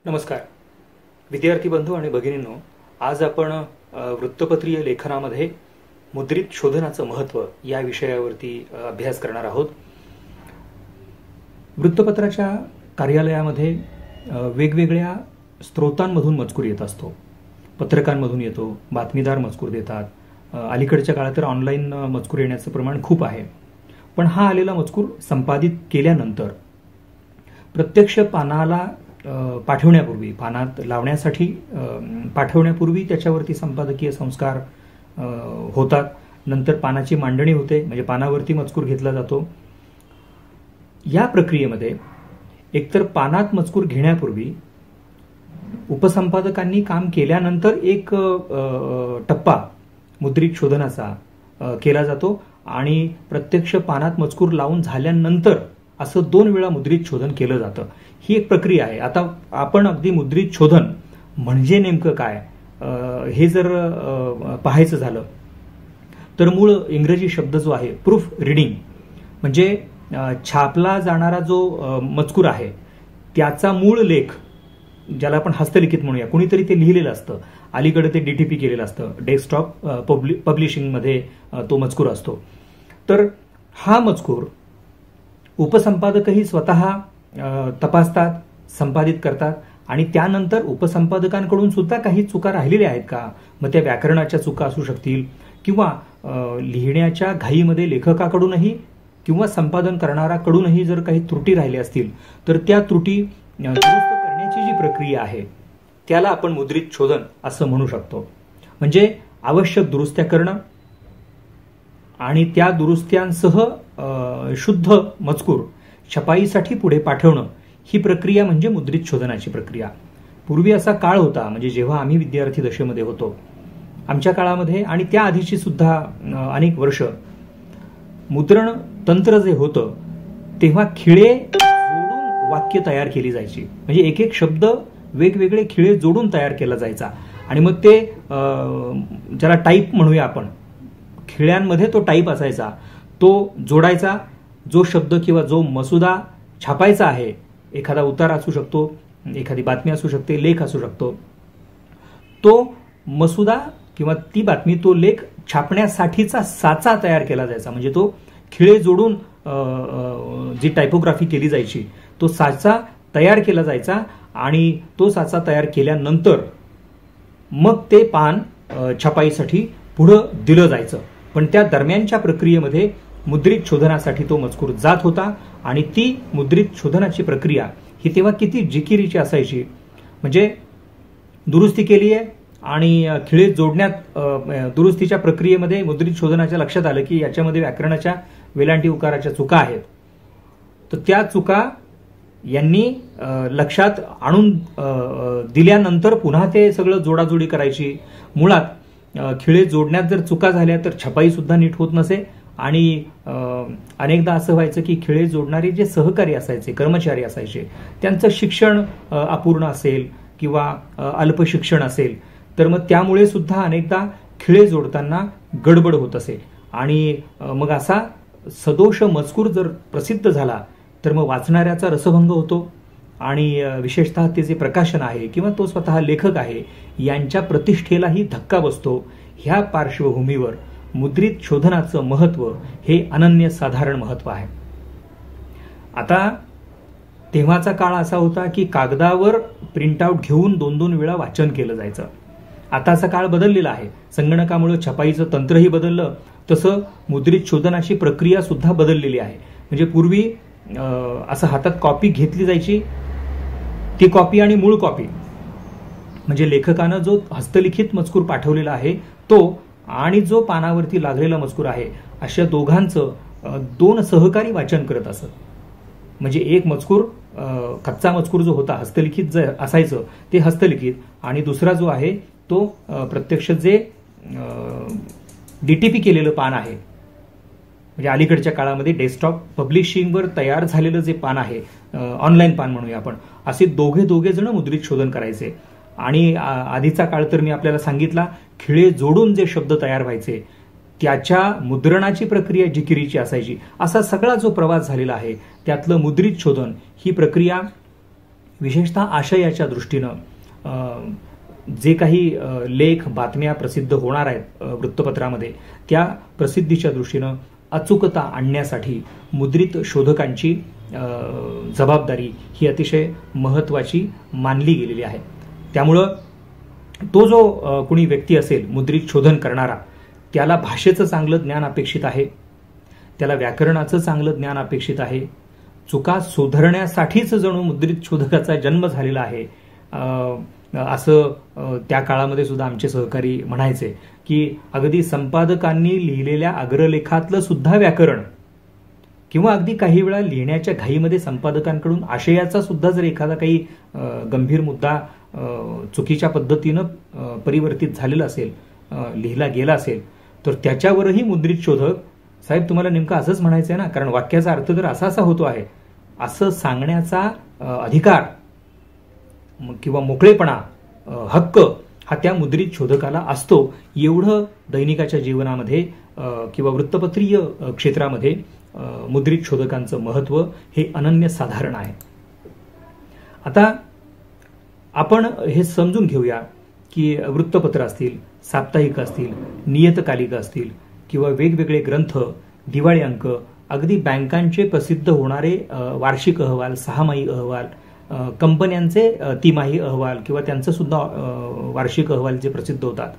नमस्कार विद्यार्थी बंधू आणि भगिनींनो, आज आपण वृत्तपत्रीय लेखनामध्ये मुद्रित शोधनाचं महत्त्व या विषयावरती अभ्यास करणार आहोत। वृत्तपत्राच्या कार्यालयामध्ये वेगवेगळ्या स्त्रोतांमधून मजकूर येत असतो। पत्रकांमधून येतो, बातमीदार मजकूर देतात। अलीकडच्या काळात तर ऑनलाईन मजकूर येण्याचं प्रमाण खूप आहे। पण हा आलेला मजकूर संपादित केल्यानंतर प्रत्यक्ष पानाला पाठवण्यापूर्वी, पानात लावण्यासाठी पाठवण्यापूर्वी त्याच्यावरती संपादकीय संस्कार होतात। नंतर पानाची मांडणी होते, म्हणजे पानावरती मजकूर घेतला जातो। या प्रक्रियेमध्ये एकतर पानात मजकूर घेण्यापूर्वी उपसंपादकांनी काम केल्यानंतर एक टप्पा मुद्रित शोधनाचा केला जातो आणि प्रत्यक्ष पानात मजकूर लावून झाल्यानंतर असं 2 वेळा मुद्रित शोधन केलं जातं। ही एक प्रक्रिया आहे। आता आपण अगदी मुद्रित शोधन म्हणजे नेमकं काय हे जर पाहायचं झालं तर मूळ इंग्रजी शब्द जो आहे प्रूफ रीडिंग, म्हणजे छापला जाणारा जो मजकूर आहे त्याचा मूळ लेख, ज्याला आपण हस्तलिखित म्हणूया, कुणीतरी ते लिहिलेलं असतं। अलीकडे ते डीटीपी केलेलं असतं, डेस्कटॉप पब्लिशिंगमध्ये तो मजकूर असतो। तर हा मजकूर उपसंपादकही स्वतः तपासतात, संपादित करतात आणि त्यानंतर उपसंपादकांकडून सुद्धा काही चुका राहिलेल्या आहेत का, मग त्या व्याकरणाच्या चुका असू शकतील किंवा लिहिण्याच्या घाईमध्ये लेखकाकडूनही किंवा संपादन करणाराकडूनही जर काही त्रुटी राहिल्या असतील तर त्या त्रुटी दुरुस्त करण्याची जी प्रक्रिया आहे त्याला आपण मुद्रित शोधन असं म्हणू शकतो। म्हणजे आवश्यक दुरुस्त्या करणं आणि त्या दुरुस्त्यांसह शुद्ध मजकूर छपाईसाठी पुढे पाठवणं, ही प्रक्रिया म्हणजे मुद्रित शोधनाची प्रक्रिया। पूर्वी असा काळ होता, म्हणजे जेव्हा आम्ही विद्यार्थी दशेमध्ये होतो, आमच्या काळामध्ये आणि त्या आधीची सुद्धा अनेक वर्ष मुद्रण तंत्र जे होतं तेव्हा खिळे जोडून वाक्य तयार केली जायची। म्हणजे एक एक शब्द वेगवेगळे खिळे जोडून तयार केला जायचा आणि मग ते ज्याला टाईप म्हणूया आपण, खिळ्यांमध्ये तो टाईप असायचा, तो जोडायचा। जो शब्द किंवा जो मसुदा छापायचा आहे, एखादा उतार असू शकतो, एखादी बातमी असू शकते, लेख असू शकतो, तो मसुदा किंवा ती बातमी, तो लेख छापण्यासाठीचा साचा तयार केला जायचा। म्हणजे तो खिळे जोडून जी टायपोग्राफी केली जायची तो साचा तयार केला जायचा आणि तो साचा तयार केल्यानंतर मग ते पान छपाईसाठी पुढं दिलं जायचं। पण त्या दरम्यानच्या प्रक्रियेमध्ये मुद्रित शोधनासाठी तो मजकूर जात होता आणि ती मुद्रित शोधनाची प्रक्रिया ही तेव्हा किती जिकिरीची असायची। म्हणजे दुरुस्ती केली आहे आणि खिळे जोडण्यात दुरुस्तीच्या प्रक्रियेमध्ये मुद्रित शोधनाच्या लक्षात आलं की याच्यामध्ये व्याकरणाच्या वेलांटी उकाराच्या चुका आहेत, तर त्या चुका यांनी लक्षात आणून दिल्यानंतर पुन्हा ते सगळं जोडाजोडी करायची। मुळात खिळे जोडण्यात जर चुका झाल्या तर छपाई सुद्धा नीट होत नसे आणि अनेकदा असं व्हायचं की खिळे जोडणारे जे सहकारी असायचे, कर्मचारी असायचे, त्यांचं शिक्षण अपूर्ण असेल किंवा अल्प शिक्षण असेल तर मग त्यामुळे सुद्धा अनेकदा खिळे जोडताना गडबड होत असे आणि मग असा सदोष मजकूर जर प्रसिद्ध झाला तर मग वाचणाऱ्याचा रसभंग होतो आणि विशेषतः ते जे प्रकाशन आहे किंवा तो स्वतः लेखक आहे यांच्या प्रतिष्ठेलाही धक्का बसतो। ह्या पार्श्वभूमीवर मुद्रित शोधनाचं महत्त्व हे अनन्यसाधारण महत्त्व आहे। आता तेव्हाचा काळ असा होता की कागदावर प्रिंटआउट घेऊन 2-2 वेळा वाचन केलं जायचं। आताचा काळ बदललेला आहे, संगणकामुळे छपाईचं तंत्रही बदललं, तसं मुद्रित शोधनाची प्रक्रिया सुद्धा बदललेली आहे। म्हणजे पूर्वी असं हातात कॉपी घेतली जायची, ती कॉपी आणि मूळ कॉपी, म्हणजे लेखकानं जो हस्तलिखित मजकूर पाठवलेला आहे तो आणि जो पानावरती लागलेला मजकूर आहे, अशा दोघांचं 2 सहकारी वाचन करत असत। म्हणजे एक मजकूर, कच्चा मजकूर जो होता हस्तलिखित जे असायचं ते हस्तलिखित, आणि दुसरा जो आहे तो प्रत्यक्ष जे डीटीपी केलेलं पान आहे, म्हणजे अलीकडच्या काळामध्ये डेस्कटॉप पब्लिशिंगवर तयार झालेलं जे पान आहे, ऑनलाईन पान म्हणूया आपण, असे दोघे जण मुद्रित शोधन करायचे। आणि आधीचा काळ तर मी आपल्याला सांगितला, खिळे जोडून जे शब्द तयार व्हायचे त्याच्या मुद्रणाची प्रक्रिया जिकिरीची असायची। असा सगळा जो प्रवास झालेला आहे त्यातलं मुद्रित शोधन ही प्रक्रिया विशेषतः आशयाच्या दृष्टीनं जे काही लेख बातम्या प्रसिद्ध होणार आहेत वृत्तपत्रामध्ये, त्या प्रसिद्धीच्या दृष्टीनं अचूकता आणण्यासाठी मुद्रित शोधकांची जबाबदारी ही अतिशय महत्त्वाची मानली गेलेली आहे. त्यामुळं तो जो कुणी व्यक्ती असेल मुद्रित शोधन करणारा, त्याला भाषेचं चांगलं ज्ञान अपेक्षित आहे, त्याला व्याकरणाचं चांगलं ज्ञान अपेक्षित आहे. चुका सुधारण्यासाठीच जणू मुद्रित शोधकाचा जन्म झालेला आहे असं त्या काळामध्ये सुद्धा आमचे सहकारी म्हणायचे की अगदी संपादकांनी लिहिलेल्या अग्रलेखातलं सुद्धा व्याकरण किंवा अगदी काही वेळा लिहिण्याच्या घाईमध्ये संपादकांकडून आशयाचा सुद्धा जर एखादा काही गंभीर मुद्दा चुकीच्या पद्धतीनं परिवर्तित झालेला असेल, लिहिला गेला असेल, तर त्याच्यावरही मुद्रित शोधक साहेब तुम्हाला नेमकं असंच म्हणायचं आहे ना, कारण वाक्याचा अर्थ तर असा असा होतो आहे असं सांगण्याचा अधिकार किंवा मोकळेपणा, हक्क हा त्या मुद्रित शोधकाला असतो. एवढं दैनिकाच्या जीवनामध्ये किंवा वृत्तपत्रीय क्षेत्रामध्ये मुद्रित शोधकांचं महत्त्व हे अनन्यसाधारण आहे. आता आपण हे समजून घेऊया की वृत्तपत्र असतील, साप्ताहिक असतील, नियतकालिका असतील किंवा वेगवेगळे ग्रंथ, दिवाळी अंक, अगदी बँकांचे प्रसिद्ध होणारे वार्षिक अहवाल, सहामाही अहवाल, कंपन्यांचे तिमाही अहवाल किंवा त्यांचं सुद्धा वार्षिक अहवाल जे प्रसिद्ध होतात,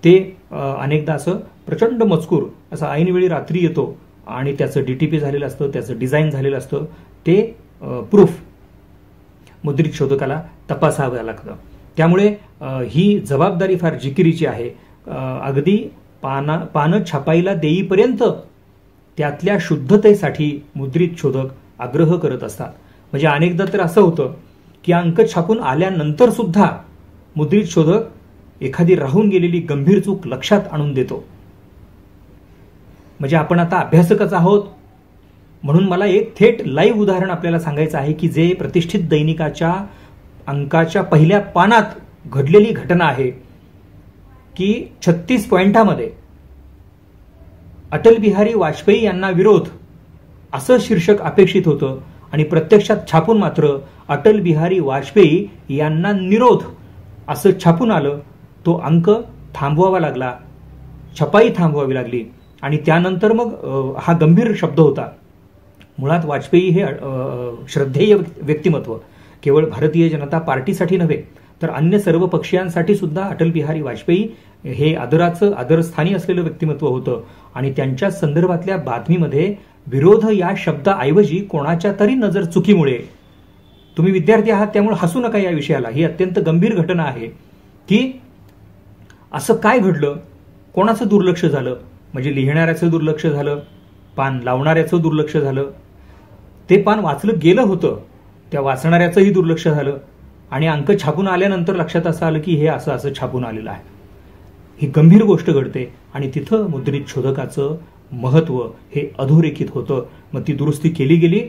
ते अनेकदा असं प्रचंड मजकूर असं ऐनवेळी रात्री येतो आणि त्याचं डीटीपी झालेलं असतं, त्याचं डिझाईन झालेलं असतं. ते प्रूफ मुद्रित शोधकाला तपासावं लागतं. त्यामुळे ही जबाबदारी फार जिकिरीची आहे. अगदी पानं छापायला देईपर्यंत त्यातल्या शुद्धतेसाठी मुद्रित शोधक आग्रह करत असतात. म्हणजे अनेकदा तर असं होतं की अंक छापून आल्यानंतर सुद्धा मुद्रित शोधक एखादी राहून गेलेली गंभीर चूक लक्षात आणून देतो. म्हणजे आपण आता अभ्यासकच आहोत म्हणून मला एक थेट लाईव्ह उदाहरण आपल्याला सांगायचं आहे की जे प्रतिष्ठित दैनिकाच्या अंकाच्या पहिल्या पानात घडलेली घटना आहे की 36 पॉइंटामध्ये अटल बिहारी वाजपेयी यांना विरोध असं शीर्षक अपेक्षित होतं आणि प्रत्यक्षात छापून मात्र अटल बिहारी वाजपेयी यांना निरोध असं छापून आलं. तो अंक थांबवावा लागला, छपाई थांबवावी लागली आणि त्यानंतर मग हा गंभीर शब्द होता. मुळात वाजपेयी हे श्रद्धेय व्यक्तिमत्व केवळ भारतीय जनता पार्टीसाठी नव्हे तर अन्य सर्व पक्षीयांसाठी सुद्धा अटल बिहारी वाजपेयी हे आदरस्थानी असलेलं व्यक्तिमत्व होतं आणि त्यांच्या संदर्भातल्या बातमीमध्ये विरोध या शब्दाऐवजी कोणाच्या तरी नजर चुकीमुळे, तुम्ही विद्यार्थी आहात त्यामुळे हसू नका या विषयाला, ही अत्यंत गंभीर घटना आहे की असं काय घडलं, कोणाचं दुर्लक्ष झालं, म्हणजे लिहिणाऱ्याचं दुर्लक्ष झालं, पान लावणाऱ्याचं दुर्लक्ष झालं, ते पान वाचलं गेलं होतं त्या वाचणाऱ्याचंही दुर्लक्ष झालं आणि अंक छापून आल्यानंतर लक्षात असं आलं की हे असं असं छापून आलेलं आहे. ही गंभीर गोष्ट घडते आणि तिथं मुद्रित शोधकाचं महत्त्व हे अधोरेखित होतं. मग ती दुरुस्ती केली गेली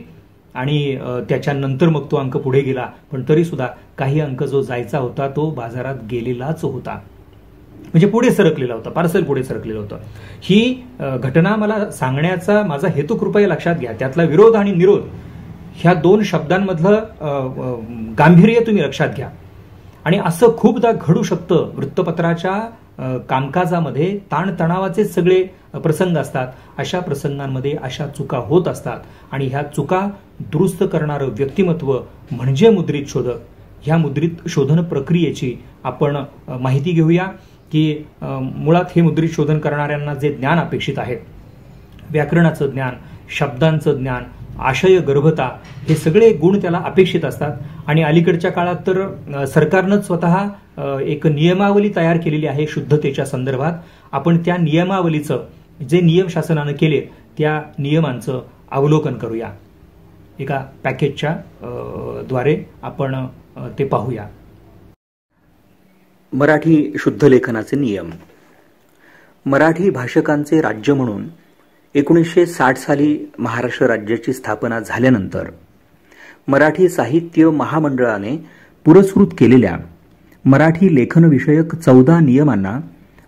आणि त्याच्यानंतर मग तो अंक पुढे गेला, पण तरी सुद्धा काही अंक जो जायचा होता तो बाजारात गेलेलाच होता, म्हणजे पुढे सरकलेला होता, पार्सल पुढे सरकलेलं होतं. ही घटना मला सांगण्याचा माझा हेतू कृपया लक्षात घ्या. त्यातला विरोध आणि निरोध ह्या दोन शब्दांमधलं गांभीर्य तुम्ही लक्षात घ्या. आणि असं खूपदा घडू शकतं. वृत्तपत्राच्या कामकाजामध्ये ताणतणावाचे सगळे प्रसंग असतात. अशा प्रसंगांमध्ये अशा चुका होत असतात आणि ह्या चुका दुरुस्त करणारं व्यक्तिमत्व म्हणजे मुद्रित शोधक. ह्या मुद्रित शोधन प्रक्रियेची आपण माहिती घेऊया की मुळात हे मुद्रित शोधन करणाऱ्यांना जे ज्ञान अपेक्षित आहे, व्याकरणाचं ज्ञान, शब्दांचं ज्ञान, आशय गर्भता, हे सगळे गुण त्याला अपेक्षित असतात. आणि अलीकडच्या काळात तर सरकारनंच स्वतः एक नियमावली तयार केलेली आहे शुद्धतेच्या संदर्भात. आपण त्या नियमावलीचं, जे नियम शासनानं केले त्या नियमांचं अवलोकन करूया. एका पॅकेजच्या द्वारे आपण ते पाहूया. मराठी शुद्ध लेखनाचे नियम. मराठी भाषकांचे राज्य म्हणून 1960 साली महाराष्ट्र राज्याची स्थापना झाल्यानंतर मराठी साहित्य महामंडळाने पुरस्कृत केलेल्या मराठी लेखनविषयक 14 नियमांना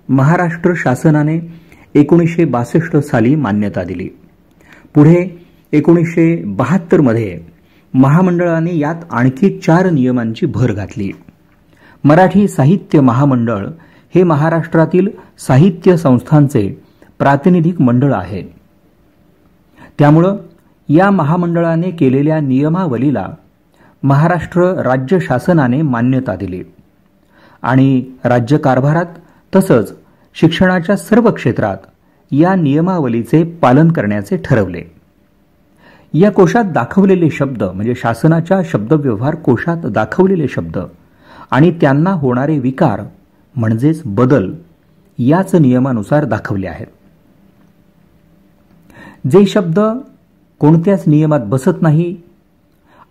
महाराष्ट्र शासनाने 1962 साली मान्यता दिली. पुढे 1972 मध्ये महामंडळाने यात आणखी 4 नियमांची भर घातली. मराठी साहित्य महामंडळ हे महाराष्ट्रातील साहित्य संस्थांचे प्रातिनिधिक मंडळ आहे. त्यामुळं या महामंडळाने केलेल्या नियमावलीला महाराष्ट्र राज्य शासनाने मान्यता दिली आणि राज्यकारभारात तसंच शिक्षणाच्या सर्व क्षेत्रात या नियमावलीचे पालन करण्याचे ठरवले. या कोशात दाखवलेले शब्द म्हणजे शासनाच्या शब्दव्यवहार कोशात दाखवलेले शब्द आणि त्यांना होणारे विकार म्हणजेच बदल याच नियमानुसार दाखवले आहेत. जे शब्द कोणत्याच नियमात बसत नाही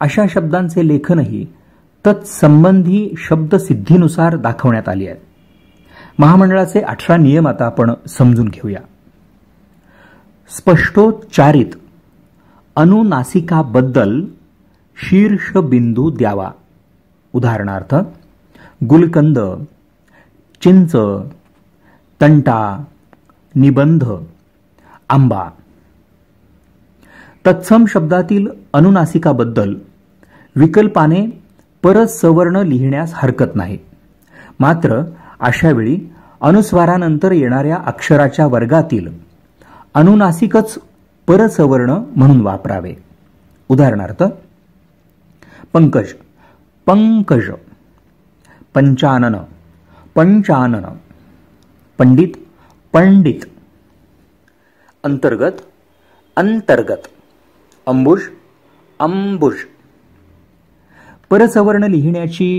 अशा शब्दांचे लेखनही तत्संबंधी शब्दसिद्धीनुसार दाखवण्यात आले आहेत. महामंडळाचे 18 नियम आता आपण समजून घेऊया. स्पष्टोच्चारित अनुनासिकाबद्दल शीर्षबिंदू द्यावा. उदाहरणार्थ गुलकंद, चिंच, तंटा, निबंध, आंबा. तत्सम शब्दातील अनुनासिकाबद्दल विकल्पाने परसवर्ण लिहिण्यास हरकत नाही. मात्र अशावेळी अनुस्वारानंतर येणाऱ्या अक्षराच्या वर्गातील अनुनासिकच परसवर्ण म्हणून वापरावे. उदाहरणार्थ पंकज, पंकज, पंचानन, पंचानन, पंडित, पंडित, अंतर्गत, अंतर्गत, अंबुज, अंबुज. परसवर्ण लिहिण्याची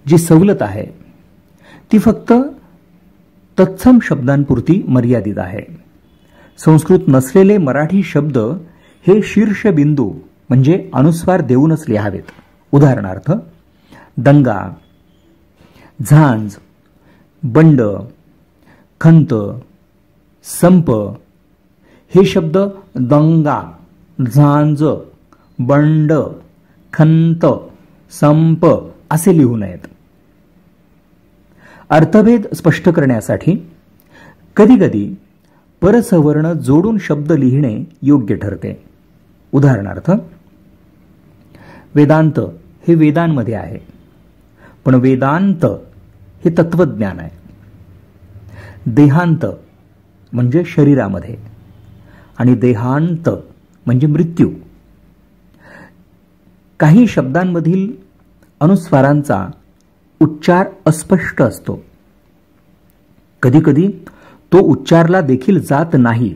जी सवलत आहे ती फक्त तत्सम शब्दांपुरती मर्यादित आहे. संस्कृत नसलेले मराठी शब्द हे शीर्षबिंदू म्हणजे अनुस्वार देऊनच लिहावेत. उदाहरणार्थ दंगा, झांज, बंड, खंत, संप हे शब्द दंगा, झांज, बंड, खंत, संप असे लिहू नयेत. अर्थभेद स्पष्ट करण्यासाठी कधीकधी परसवर्ण जोडून शब्द लिहिणे योग्य ठरते. उदाहरणार्थ वेदांत हे वेदांमध्ये आहे, पण वेदांत हे तत्वज्ञान आहे. देहांत म्हणजे शरीरामध्ये आणि देहांत म्हणजे मृत्यू. काही शब्दांमधील अनुस्वारांचा उच्चार अस्पष्ट असतो. कधीकधी तो उच्चारला देखील जात नाही.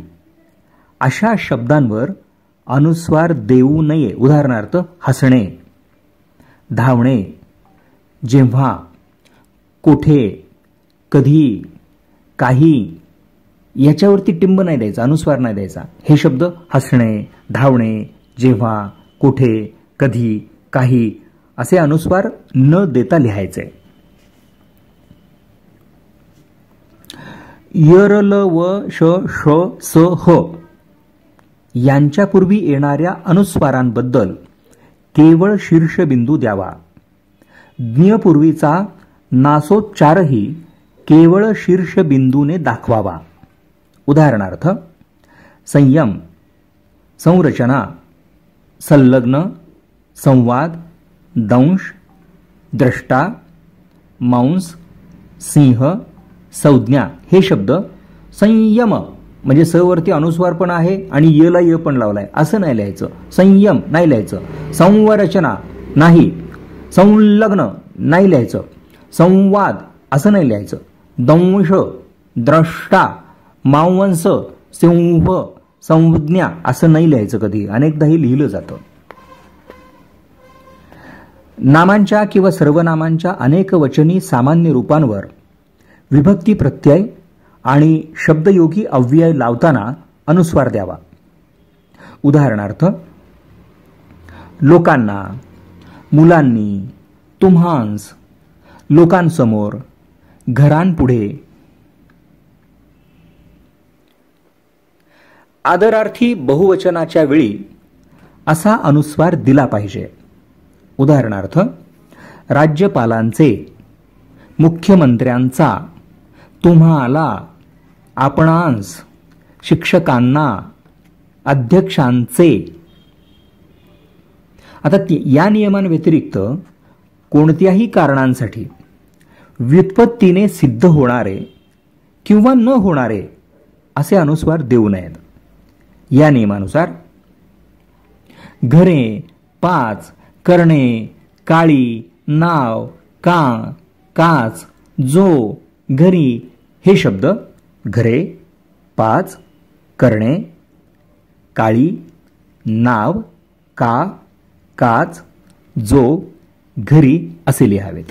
अशा शब्दांवर अनुस्वार देऊ नये. उदाहरणार्थ हसणे, धावणे, जेव्हा, कोठे, कधी, काही याच्यावरती टिंब नाही द्यायचा, अनुस्वार नाही द्यायचा. हे शब्द हसणे, धावणे, जेव्हा, कोठे, कधी, काही असे अनुस्वार न देता लिहायचे. यरल व श श स ह यांच्यापूर्वी येणाऱ्या अनुस्वारांबद्दल केवळ शीर्षबिंदू द्यावा. ज्ञपूर्वीचा नासोच्चारही केवळ शीर्षबिंदूने दाखवावा. उदाहरणार्थ संयम, संरचना, संलग्न, संवाद, दंश, द्रष्टा, मांस, सिंह, संज्ञा हे शब्द संयम म्हणजे स वरती अनुस्वार पण आहे आणि य ला य पण लावलाय असं नाही लिहायचं. संयम नाही लिहायचं. संरचना नाही, संलग्न नाही लिहायचं. संवाद असं नाही लिहायचं. दंश, द्रष्टा, मांस, सिंह, संज्ञा असं नाही लिहायचं. कधी अनेकदा हे लिहिलं जातं. नामांच्या किंवा सर्वनामांच्या अनेक वचनी सामान्य रूपांवर विभक्ती प्रत्यय आणि शब्दयोगी अव्यय लावताना अनुस्वार द्यावा. उदाहरणार्थ लोकांना, मुलांनी, तुम्हांस, लोकांसमोर, घरांपुढे. आदरार्थी बहुवचनाच्या वेळी असा अनुस्वार दिला पाहिजे. उदाहरणार्थ राज्यपालांचे, मुख्यमंत्र्यांचा, तुम्हाला, आपणांस, शिक्षकांना, अध्यक्षांचे, आता या नियमांव्यतिरिक्त कोणत्याही कारणांसाठी व्युत्पत्तीने सिद्ध होणारे किंवा न होणारे असे अनुस्वार देऊ नयेत. या नियमानुसार घरे, पाच, करणे, काळी, नाव, का, काच, जो, घरी हे शब्द घरे, पाच, करणे, काळी, नाव, का, काच, जो, घरी असे लिहावेत.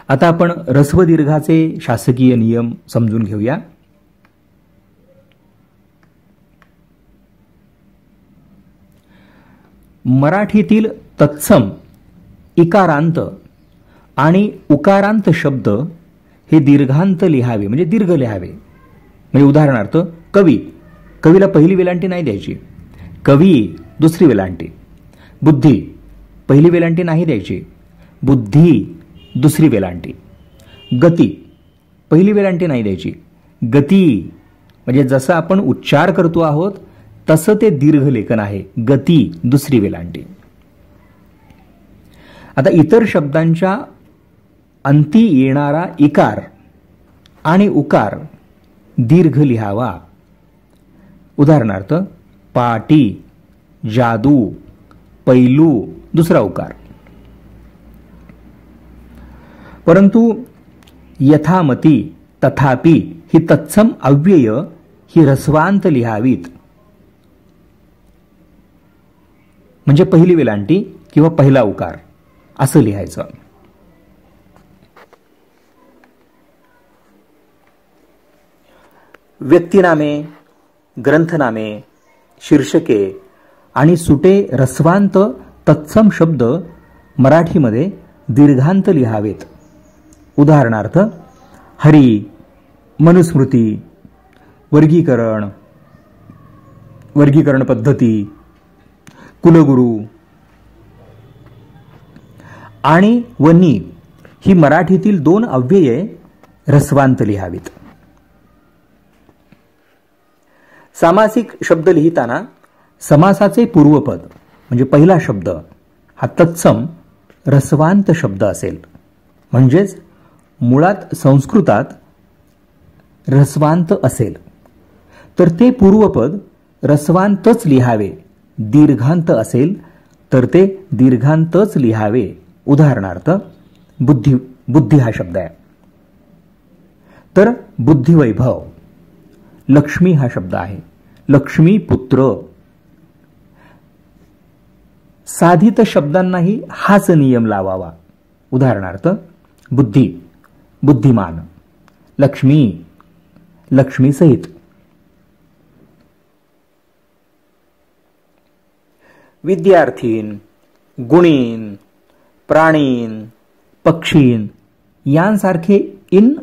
आता आपण ऱ्हस्व दीर्घाचे शासकीय नियम समजून घेऊया. मराठीतील तत्सम इकारांत आणि उकारांत शब्द हे दीर्घांत लिहावे, म्हणजे दीर्घ लिहावे. म्हणजे उदाहरणार्थ कवी, कवीला पहिली वेलांटी नाही द्यायची. कवी दुसरी वेलांटी. बुद्धी पहिली वेलांटी नाही द्यायची. बुद्धी दुसरी वेलांटी. गती पहिली वेलांटी नाही द्यायची. गती म्हणजे जसं आपण उच्चार करतो आहोत तसं ते दीर्घ लेखन आहे. गती दुसरी वेलांटी. आता इतर शब्दांच्या अंती येणारा इकार आणि उकार दीर्घ लिहावा. उदाहरणार्थ पाटी, जादू, पैलू दुसरा उकार. परंतु यथामती, तथापि ही तत्सम अव्यय ही ऱ्हस्वांत लिहावीत. म्हणजे पहिली वेलांटी किंवा पहिला उकार असं लिहायचं. व्यक्तिनामे, ग्रंथनामे, शीर्षके आणि सुटे ऱ्हस्वांत तत्सम शब्द मराठीमध्ये दीर्घांत लिहावेत. उदाहरणार्थ हरी, मनुस्मृती, वर्गीकरण, वर्गीकरण पद्धती, कुलगुरू आणि वनी ही मराठीतील दोन अव्यये ऱ्हस्वांत लिहावीत. सामासिक शब्द लिहिताना समासाचे पूर्वपद म्हणजे पहिला शब्द हा तत्सम ऱ्हस्वांत शब्द असेल. म्हणजेच मुळात संस्कृतात ऱ्हस्वांत असेल तर ते पूर्वपद ऱ्हस्वांतच लिहावे. दीर्घांत असेल तर ते दीर्घांतच लिहावे. उदाहरणार्थ बुद्धी, बुद्धी हा शब्द आहे तर बुद्धिवैभव. लक्ष्मी हा शब्द आहे, लक्ष्मी पुत्र. साधित शब्दांनाही हाच नियम लावावा. उदाहरणार्थ बुद्धी, बुद्धिमान, लक्ष्मी, लक्ष्मी सहित. विद्यार्थीन, गुणीन, प्राणीन, पक्षीन यांसारखे इन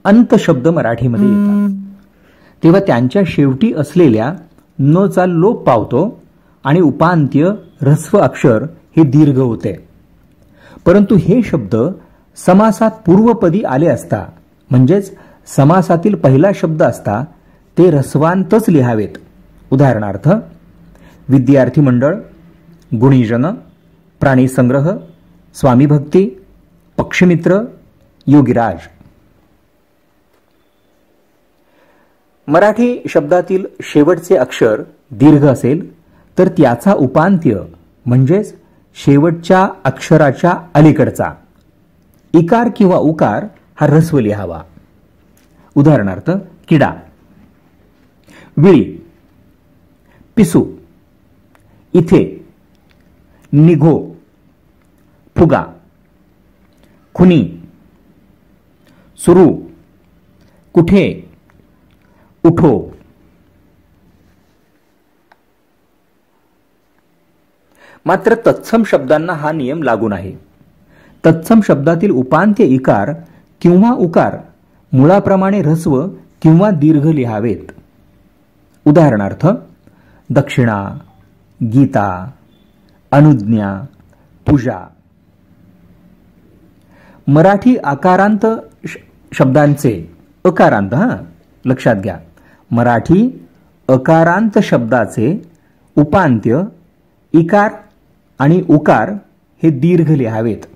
अंत शब्द मराठीमध्ये येतात तेव्हा त्यांच्या शेवटी असलेल्या न चा लोप पावतो आणि उपांत्य ऱ्हस्व अक्षर हे दीर्घ होते. परंतु हे शब्द समासात पूर्वपदी आले असता म्हणजेच समासातील पहिला शब्द असता ते ऱ्हस्वांतच लिहावेत. उदाहरणार्थ विद्यार्थी मंडळ, गुणीजन, प्राणीसंग्रह, स्वामीभक्ती, पक्षमित्र, योगीराज. मराठी शब्दातील शेवटचे अक्षर दीर्घ असेल तर त्याचा उपांत्य म्हणजेच शेवटच्या अक्षराच्या अलीकडचा इकार किंवा उकार हा ऱ्हस्व लिहावा. उदाहरणार्थ किडा, विळी, पिसू, इथे, निघो, फुगा, खुनी, सुरू, कुठे, उठो. मात्र तत्सम शब्दांना हा नियम लागू नाही. तत्सम शब्दातील उपांत्य इकार किंवा उकार मुळाप्रमाणे ऱ्हस्व किंवा दीर्घ लिहावेत. उदाहरणार्थ दक्षिणा, गीता, अनुज्ञा, पूजा. मराठी आकारांत शब्दांचे अकारांत लक्षात घ्या. मराठी अकारांत शब्दाचे उपांत्य इकार आणि उकार हे दीर्घ लिहावेत.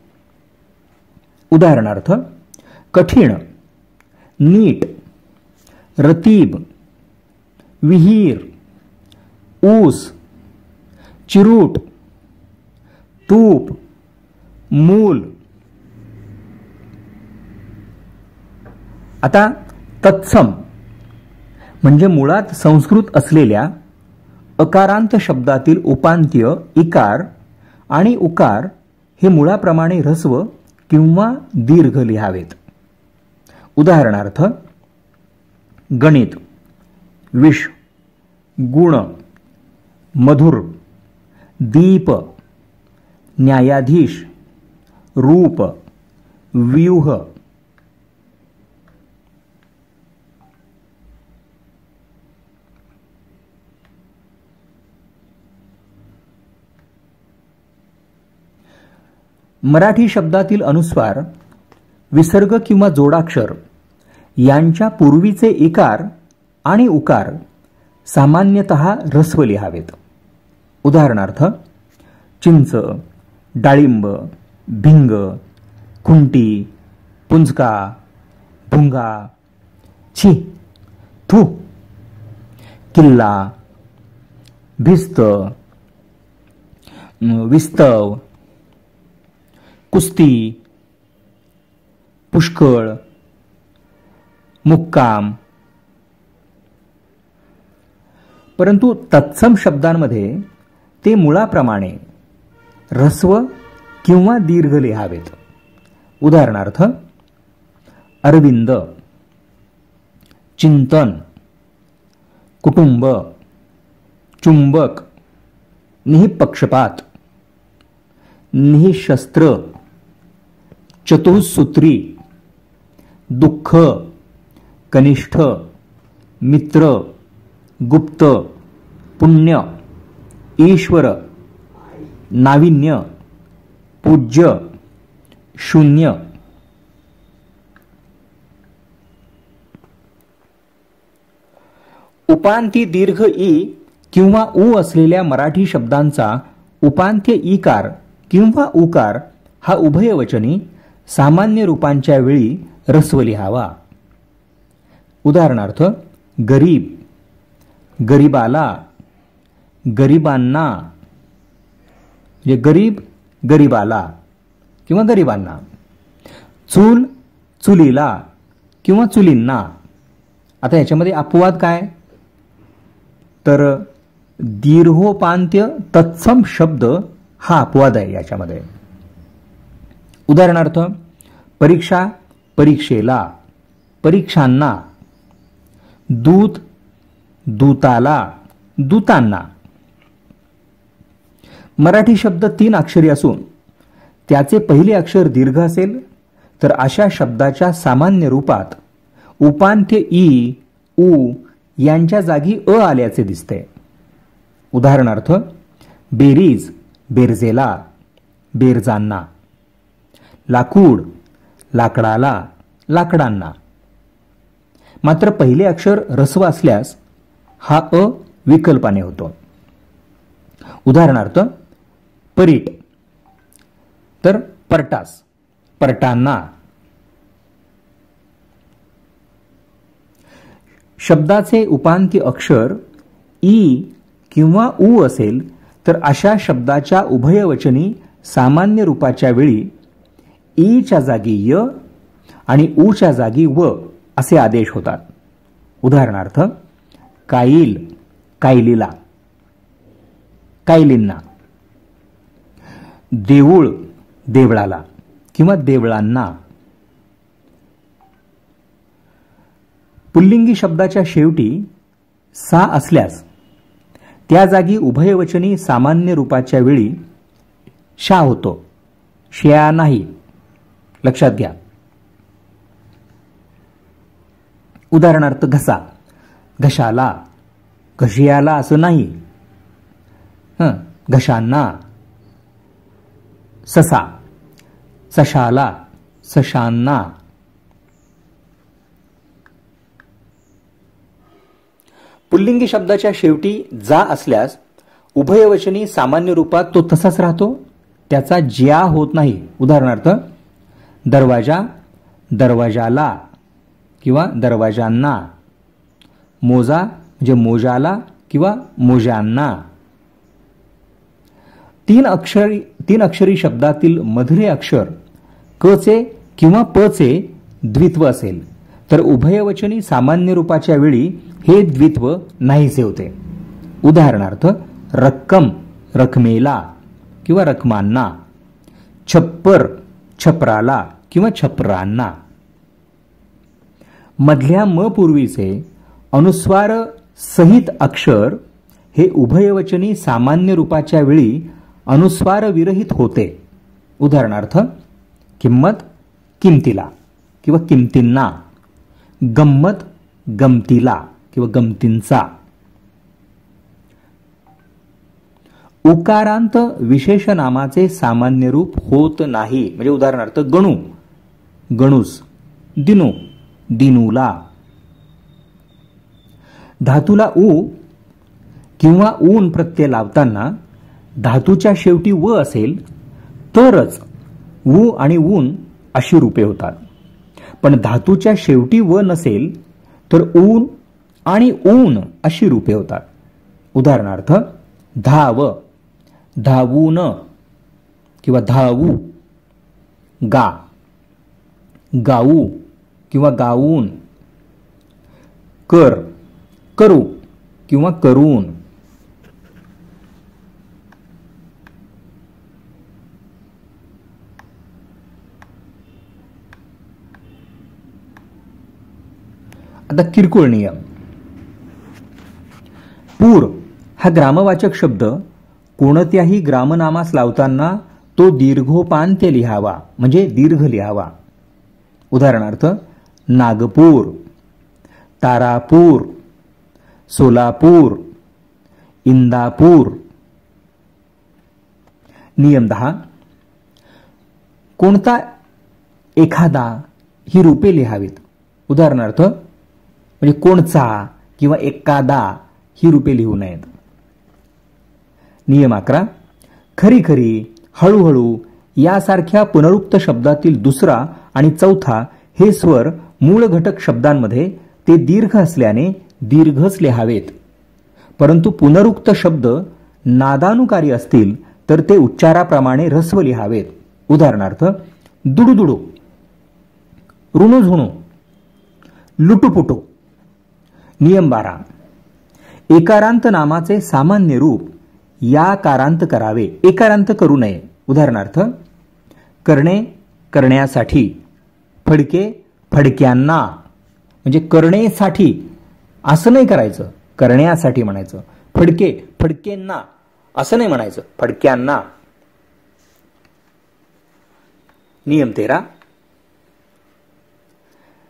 उदाहरणार्थ कठीण, नीट, रतीब, विहीर, ऊस, चिरूट, तूप, मूल. आता तत्सम म्हणजे मुळात संस्कृत असलेल्या अकारांत शब्दातील उपांत्य इकार आणि उकार हे मुळाप्रमाणे ऱ्हस्व किंवा दीर्घ लिहावेत. उदाहरणार्थ गणित, विष, गुण, मधुर, दीप, न्यायाधीश, रूप, व्यूह. मराठी शब्दातील अनुस्वार, विसर्ग किंवा जोडाक्षर यांच्या पूर्वीचे इकार आणि उकार सामान्यतः ऱ्हस्व लिहावेत. उदाहरणार्थ चिंच, डाळिंब, भिंग, खुंटी, पुंजका, भुंगा, छी, थू, किल्ला, भिस्त, विस्तव, कुस्ती, पुष्कळ, मुक्काम. परंतु तत्सम शब्दांमध्ये ते मुळाप्रमाणे ऱ्हस्व किंवा दीर्घ लिहावेत. उदाहरणार्थ अरविंद, चिंतन, कुटुंब, चुंबक, निःपक्षपात, निःशस्त्र, चतुःसूत्री, दुःख, कनिष्ठ, मित्र, गुप्त, पुण्य, ईश्वर, नाविन्य, पूज्य, शून्य. उपांती दीर्घ ई किंवा उ असलेल्या मराठी शब्दांचा उपांत्य ईकार किंवा उकार हा उभयवचनी सामान्य रूपांच्या वेळी ऱ्हस्व लिहावा. उदाहरणार्थ गरीब, गरीबाला, गरीबांना, म्हणजे गरीब गरीबाला किंवा गरीबांना. चूल, चुलीला किंवा चुलींना. आता याच्यामध्ये अपवाद काय, तर दीर्घोपांत्य तत्सम शब्द हा अपवाद आहे याच्यामध्ये. उदाहरणार्थ परीक्षा, परीक्षेला, परीक्षांना, दूत, दूताला, दूतांना. मराठी शब्द 3 अक्षरी असून त्याचे पहिले अक्षर दीर्घ असेल तर अशा शब्दाच्या सामान्य रूपात उपांत्य ई, उ यांच्या जागी अ आल्याचे दिसते. उदाहरणार्थ बेरीज, बेरजेला, बेरजांना. लाकूड, लाकडाला, लाकडांना. मात्र पहिले अक्षर ऱ्हस्व असल्यास हा अ विकल्पाने होतो. उदाहरणार्थ परीट तर परटास, परटांना. शब्दाचे उपांत्य अक्षर ई किंवा उ असेल तर अशा शब्दाच्या उभयवचनी सामान्य रूपाच्या वेळी ईच्या जागी य आणि ऊच्या जागी व असे आदेश होतात. उदाहरणार्थ काईल, कायलीला, कायलींना. देऊळ, देवळाला किंवा देवळांना. पुल्लिंगी शब्दाच्या शेवटी सा असल्यास त्या जागी उभयवचनी सामान्य रूपाच्या वेळी शा होतो, श्या नाही. लक्षात घ्या. उदाहरणार्थ घसा, घशाला, घशियाला असं नाही. घशांना. ससा, सशाला, सशांना. पुल्लिंगी शब्दाच्या शेवटी जा असल्यास उभयवचनी सामान्य रूपात तो तसाच राहतो, त्याचा ज्या होत नाही. उदाहरणार्थ दरवाजा, दरवाजाला किंवा दरवाजांना. मोजा म्हणजे मोजाला किंवा मोजांना. तीन अक्षरी शब्दातील मधले अक्षर क चे किंवा प चे द्वित्व असेल तर उभयवचनी सामान्य रूपाच्या वेळी हे द्वित्व नाहीसे होते. उदाहरणार्थ रक्कम, रकमेला किंवा रकमांना. छप्पर, छपराला किंवा छपरांना. मधल्या म पूर्वीचे अनुस्वार सहित अक्षर हे उभयवचनी सामान्य रूपाच्या वेळी अनुस्वार विरहित होते. उदाहरणार्थ किंमत, किमतीला किंवा किमतींना. गंमत, गमतीला किंवा गमतींचा. उकारांत विशेषनामाचे सामान्य रूप होत नाही. म्हणजे उदाहरणार्थ गणू, गणूस. दिनू, दिनूला. धातूला उ किंवा ऊन प्रत्यय लावताना धातूच्या शेवटी व असेल तरच उ आणि ऊन अशी रूपे होतात. पण धातूच्या शेवटी व नसेल तर ऊन आणि ऊन अशी रूपे होतात. उदाहरणार्थ धाव, धावून किंवा धावू. गा, गाऊ किंवा गाऊन. कर, करू किंवा करून. आता किरकोळ नियम. पूर हा ग्रामवाचक शब्द कोणत्याही ग्रामनामास लावताना तो दीर्घोपांत्य लिहावा, म्हणजे दीर्घ लिहावा. उदाहरणार्थ नागपूर, तारापूर, सोलापूर, इंदापूर. नियम 10. कोणता एखादा ही रूपे लिहावीत. उदाहरणार्थ म्हणजे कोणचा किंवा एकादा ही रूपे लिहू नयेत. नियम 11. खरी खरी, हळूहळू यासारख्या पुनरुक्त शब्दातील दुसरा आणि चौथा हे स्वर मूळ घटक शब्दांमध्ये ते दीर्घ असल्याने दीर्घच लिहावेत. परंतु पुनरुक्त शब्द नादानुकारी असतील तर ते उच्चाराप्रमाणे ऱ्हस्व लिहावेत. उदाहरणार्थ दुडुदुडू, ऋणुझुणू, लुटुपुटू. नियम 12. एकारांत नामाचे सामान्य रूप याकारांत करावे, एकारांत करू नये. उदाहरणार्थ करणे, करण्यासाठी. फडके, फडक्यांना. म्हणजे करणेसाठी असं नाही करायचं, करण्यासाठी म्हणायचं. फडके, फडकेंना असं नाही म्हणायचं, फडक्यांना. नियम 13.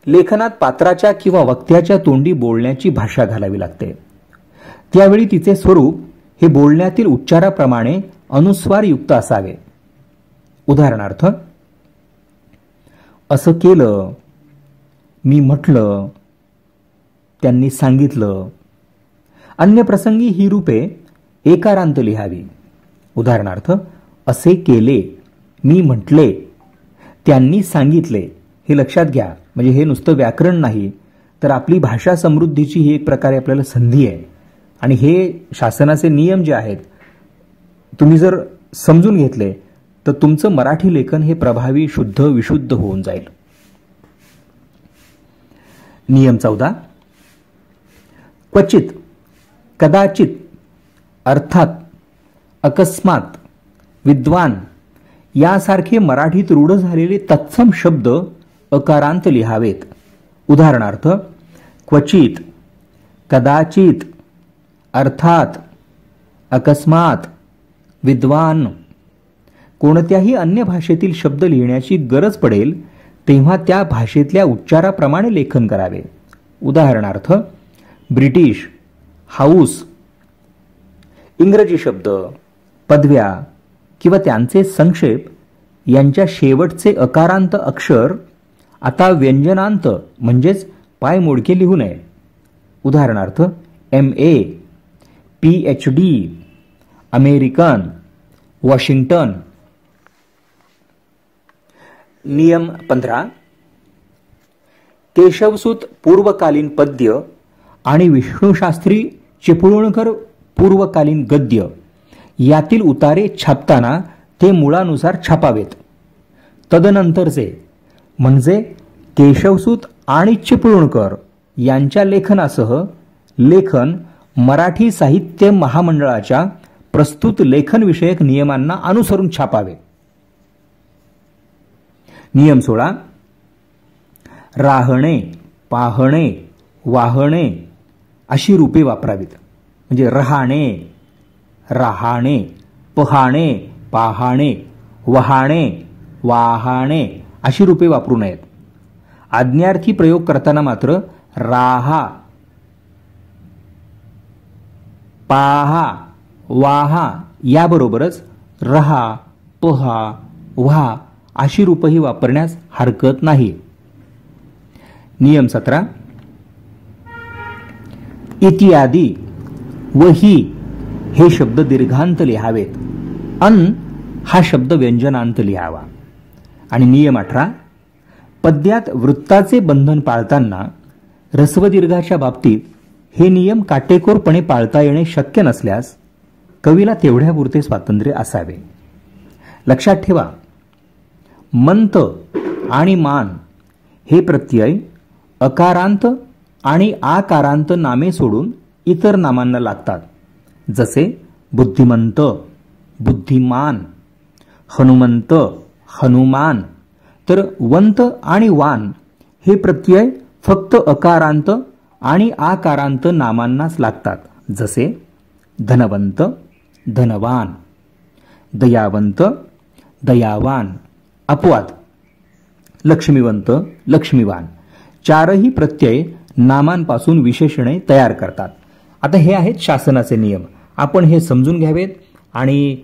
लेखनात पात्राच्या किंवा वक्त्याच्या तोंडी बोलण्याची भाषा घालावी लागते. त्यावेळी तिचे स्वरूप हे बोलण्यातील उच्चाराप्रमाणे अनुस्वारयुक्त असावे. उदाहरणार्थ असं केलं, मी म्हटलं, त्यांनी सांगितलं. अन्य प्रसंगी ही रूपे एकारांत लिहावी. उदाहरणार्थ असे केले, मी म्हटले, त्यांनी सांगितले. हे लक्षात घ्या. म्हणजे हे नुसतं व्याकरण नाही तर आपली भाषा समृद्धीची ही एक प्रकारे आपल्याला संधी आहे. आणि हे शासनाचे नियम जे आहेत तुम्ही जर समजून घेतले तर तुमचं मराठी लेखन हे प्रभावी, शुद्ध, विशुद्ध होऊन जाईल. नियम 14. क्वचित, कदाचित, अर्थात, अकस्मात, विद्वान यासारखे मराठीत रूढ झालेले तत्सम शब्द अकारांत लिहावेत. उदाहरणार्थ क्वचित, कदाचित, अर्थात, अकस्मात, विद्वान. कोणत्याही अन्य भाषेतील शब्द लिहिण्याची गरज पडेल तेव्हा त्या भाषेतल्या उच्चाराप्रमाणे लेखन करावे. उदाहरणार्थ ब्रिटिश, हाऊस. इंग्रजी शब्द, पदव्या किंवा त्यांचे संक्षेप यांच्या शेवटचे अकारांत अक्षर आता व्यंजनांत म्हणजेच पायमोडके लिहू नये. उदाहरणार्थ MA, PhD, अमेरिकन, वॉशिंग्टन. नियम 15. केशवसूत पूर्वकालीन पद्य आणि विष्णुशास्त्री चिपळूणकर पूर्वकालीन गद्य यातील उतारे छापताना ते मुळानुसार छापावेत. तदनंतरचे म्हणजे केशवसूत आणि चिपळूणकर यांच्या लेखनासह लेखन मराठी साहित्य महामंडळाच्या प्रस्तुत लेखनविषयक नियमांना अनुसरून छापावे. नियम 16. राहणे, पाहणे, वाहणे अशी रूपे वापरावीत. म्हणजे रहाणे, राहाणे, पहाणे, पाहाणे, वहाणे, वाहाणे अशी रूपे वापरू नयेत. आज्ञार्थी प्रयोग करताना मात्र राहा, पाहा, वाहा याबरोबरच रहा, पहा, व्हा अशी रूपही वापरण्यास हरकत नाही. नियम 17. इत्यादी व ही हे शब्द दीर्घांत लिहावेत. अन हा शब्द व्यंजनांत लिहावा. आणि नियम 18. पद्यात वृत्ताचे बंधन पाळताना ह्रस्वदीर्घाच्या बाबतीत हे नियम काटेकोरपणे पाळता येणे शक्य नसल्यास कवीला तेवढ्यापुरते स्वातंत्र्य असावे. लक्षात ठेवा, मंत आणि मान हे प्रत्यय अकारांत आणि आकारांत नामे सोडून इतर नामांना लागतात. जसे बुद्धिमंत, बुद्धिमान, हनुमंत, हनुमान. तर वंत आणि वान हे प्रत्यय फक्त अकारांत आणि आकारांत नामांनाच लागतात. जसे धनवंत, धनवान, दयावंत, दयावान. अपवाद लक्ष्मीवंत, लक्ष्मीवान. चारही प्रत्यय नामांपासून विशेषणे तयार करतात. आता हे आहेत शासनाचे नियम. आपण हे समजून घ्यावेत आणि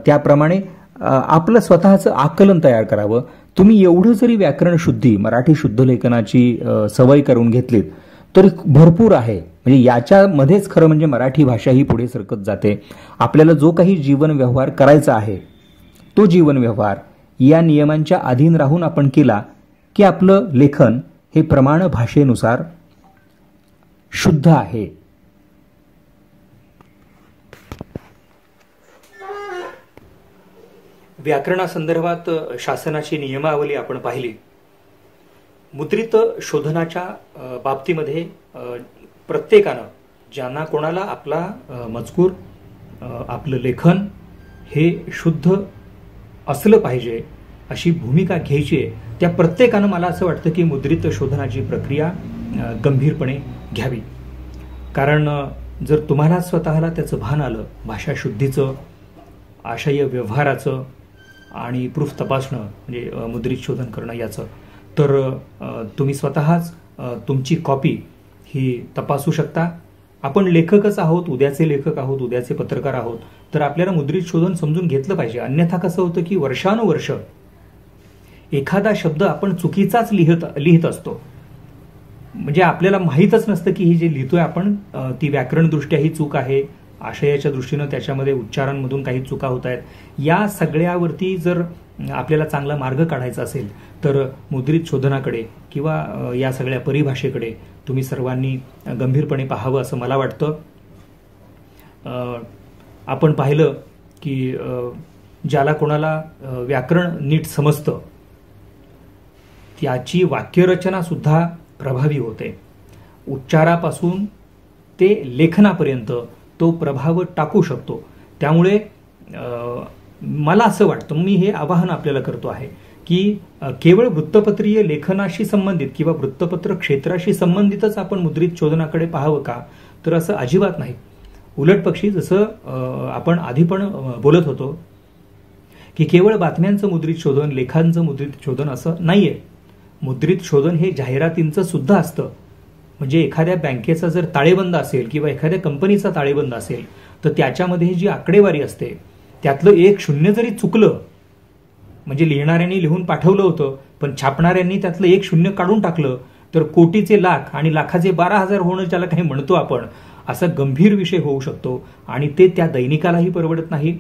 त्याप्रमाणे आपलं स्वतःचं आकलन तयार करावं. तुम्ही एवढं जरी व्याकरण शुद्धी, मराठी शुद्ध लेखनाची सवय करून घेतलीत तर भरपूर आहे. म्हणजे याच्यामध्येच खरं म्हणजे मराठी भाषा ही पुढे सरकत जाते. आपल्याला जो काही जीवन व्यवहार करायचा आहे तो जीवन व्यवहार या नियमांच्या अधीन राहून आपण केला की आपलं लेखन हे प्रमाण भाषेनुसार शुद्ध आहे. व्याकरणासंदर्भात शासनाची नियमावली आपण पाहिली. मुद्रित शोधनाच्या बाबतीमध्ये प्रत्येकानं ज्यांना कोणाला आपला मजकूर, आपलं लेखन हे शुद्ध असलं पाहिजे अशी भूमिका घ्यायची आहे. त्या प्रत्येकानं मला असं वाटतं की मुद्रित शोधनाची प्रक्रिया गंभीरपणे घ्यावी. कारण जर तुम्हाला स्वतःला त्याचं भान आलं, भाषा शुद्धीचं, आशय व्यवहाराचं आणि प्रूफ तपासणं म्हणजे मुद्रित शोधन करणं याचं, तर तुम्ही स्वतःच तुमची कॉपी ही तपासू शकता. आपण लेखकच आहोत, उद्याचे लेखक आहोत, उद्याचे पत्रकार आहोत, तर आपल्याला मुद्रित शोधन समजून घेतलं पाहिजे. अन्यथा कसं होतं की वर्षानुवर्ष एखादा शब्द आपण चुकीचाच लिहित असतो. म्हणजे आपल्याला माहीतच नसतं की ही जे लिहितोय आपण ती व्याकरणदृष्ट्या ही चूक आहे, आशयाच्या दृष्टीनं त्याच्यामध्ये उच्चारांमधून काही चुका होत आहेत. या सगळ्यावरती जर आपल्याला चांगला मार्ग काढायचा असेल तर मुद्रित शोधनाकडे किंवा या सगळ्या परिभाषेकडे तुम्ही सर्वांनी गंभीरपणे पाहावं असं मला वाटतं. आपण पाहिलं की ज्याला कोणाला व्याकरण नीट समजतं त्याची वाक्यरचना सुद्धा प्रभावी होते. उच्चारापासून ते लेखनापर्यंत तो प्रभाव टाकू शकतो. त्यामुळे मला असं वाटतं, मी हे आवाहन आपल्याला करतो आहे की केवळ वृत्तपत्रीय लेखनाशी संबंधित किंवा वृत्तपत्र क्षेत्राशी संबंधितच आपण मुद्रित शोधनाकडे पाहावं का, तर असं अजिबात नाही. उलट पक्षी जसं आपण आधी पण बोलत होतो की केवळ बातम्यांचं मुद्रित शोधन, लेखांचं मुद्रित शोधन असं नाहीये. मुद्रित शोधन हे जाहिरातींचं सुद्धा असतं. म्हणजे एखाद्या बँकेचा जर ताळेबंद असेल किंवा एखाद्या कंपनीचा ताळेबंद असेल तर त्याच्यामध्ये जी आकडेवारी असते त्यातलं एक शून्य जरी चुकलं, म्हणजे लिहिणाऱ्यांनी लिहून पाठवलं होतं पण छापणाऱ्यांनी त्यातलं एक शून्य काढून टाकलं, तर कोटीचे लाख आणि लाखाचे 12,000 होणं ज्याला काही म्हणतो आपण, असा गंभीर विषय होऊ शकतो आणि ते त्या दैनिकालाही परवडत नाही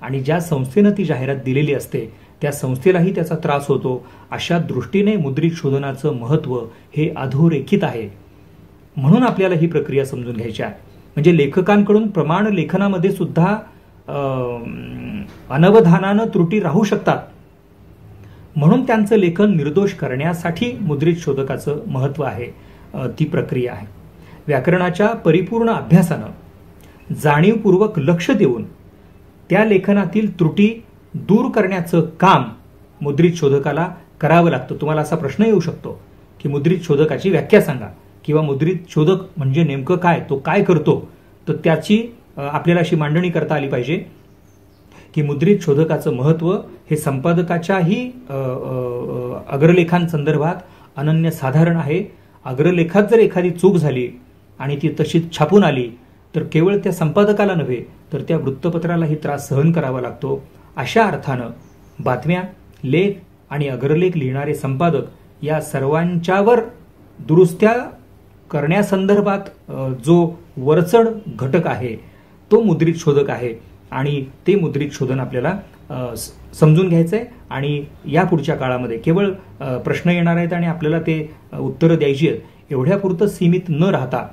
आणि ज्या संस्थेनं ती जाहिरात दिलेली असते त्या संस्थेलाही त्याचा त्रास होतो. अशा दृष्टीने मुद्रित शोधनाचं महत्त्व हे अधोरेखित आहे. म्हणून आपल्याला ही प्रक्रिया समजून घ्यायची आहे. म्हणजे लेखकांकडून प्रमाण लेखनामध्ये सुद्धा अनवधानानं त्रुटी राहू शकतात. म्हणून त्यांचं लेखन निर्दोष करण्यासाठी मुद्रित शोधकाचं महत्त्व आहे, ती प्रक्रिया आहे. व्याकरणाच्या परिपूर्ण अभ्यासानं जाणीवपूर्वक लक्ष देऊन त्या लेखनातील त्रुटी दूर करण्याचं काम मुद्रित शोधकाला करावं लागतं. तुम्हाला असा प्रश्न येऊ शकतो की मुद्रित शोधकाची व्याख्या सांगा किंवा मुद्रित शोधक म्हणजे नेमकं काय, तो काय करतो. तर त्याची आपल्याला अशी मांडणी करता आली पाहिजे की मुद्रित शोधकाचं महत्त्व हे संपादकाच्याही अग्रलेखांसंदर्भात अनन्यसाधारण आहे. अग्रलेखात जर एखादी चूक झाली आणि ती तशीच छापून आली तर केवळ त्या संपादकाला नव्हे तर त्या वृत्तपत्रालाही त्रास सहन करावा लागतो. अशा अर्थानं बातम्या, लेख आणि अग्रलेख लिहिणारे संपादक या सर्वांच्यावर दुरुस्त्या करण्यासंदर्भात जो वरचढ घटक आहे तो मुद्रित शोधक आहे आणि ते मुद्रित शोधन आपल्याला समजून घ्यायचं आहे. आणि या पुढच्या काळामध्ये केवळ प्रश्न येणार आहेत आणि आपल्याला ते उत्तरं द्यायची आहेत एवढ्यापुरतं सीमित न राहता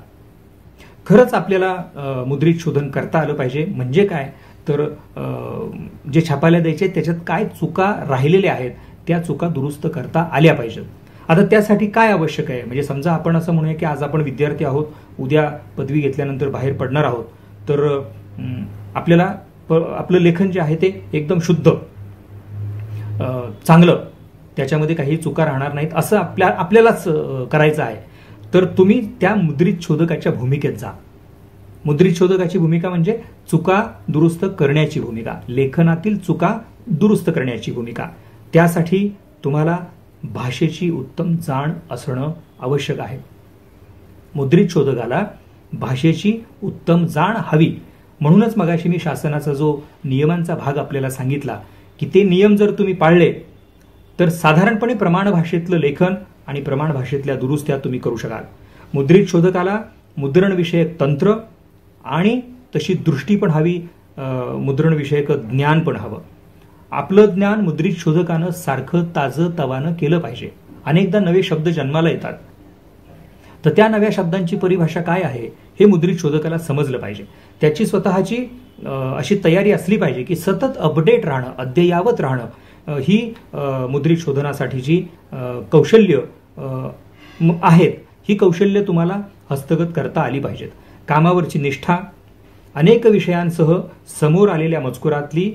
खरंच आपल्याला मुद्रित शोधन करता आलं पाहिजे. म्हणजे काय तर जे छापायला द्यायचे त्याच्यात काय चुका राहिलेल्या आहेत त्या चुका दुरुस्त करता आल्या पाहिजेत. आता त्यासाठी काय आवश्यक आहे, म्हणजे समजा आपण असं म्हणूया की आज आपण विद्यार्थी आहोत, उद्या पदवी घेतल्यानंतर बाहेर पडणार आहोत, तर आपल्याला आपलं लेखन जे आहे ते एकदम शुद्ध, चांगलं, त्याच्यामध्ये काही चुका राहणार नाहीत असं आपल्यालाच करायचं आहे. तर तुम्ही त्या मुद्रित शोधकाच्या भूमिकेत जा. मुद्रित शोधकाची भूमिका म्हणजे चुका दुरुस्त करण्याची भूमिका, लेखनातील चुका दुरुस्त करण्याची भूमिका. त्यासाठी तुम्हाला भाषेची उत्तम जाण असणं आवश्यक आहे. मुद्रित शोधकाला भाषेची उत्तम जाण हवी. म्हणूनच मगाशी मी शासनाचा जो नियमांचा भाग आपल्याला सांगितला की ते नियम जर तुम्ही पाळले तर साधारणपणे प्रमाण भाषेतलं लेखन आणि प्रमाण भाषेतल्या दुरुस्त्या तुम्ही करू शकाल. मुद्रित शोधकाला मुद्रणविषयक तंत्र आणि तशी दृष्टी पण हवी, मुद्रणविषयक ज्ञान पण हवं. आपलं ज्ञान मुद्रित शोधकानं सारखं ताजं तवानं केलं पाहिजे. अनेकदा नवे शब्द जन्माला येतात, तर त्या नव्या शब्दांची परिभाषा काय आहे हे मुद्रित शोधकाला समजलं पाहिजे. त्याची स्वतःची अशी तयारी असली पाहिजे की सतत अपडेट राहणं, अद्ययावत राहणं ही मुद्रित शोधनासाठीची कौशल्य आहेत. ही कौशल्य तुम्हाला हस्तगत करता आली पाहिजेत. कामावरची निष्ठा, अनेक विषयांसह समोर आलेल्या मजकुरातली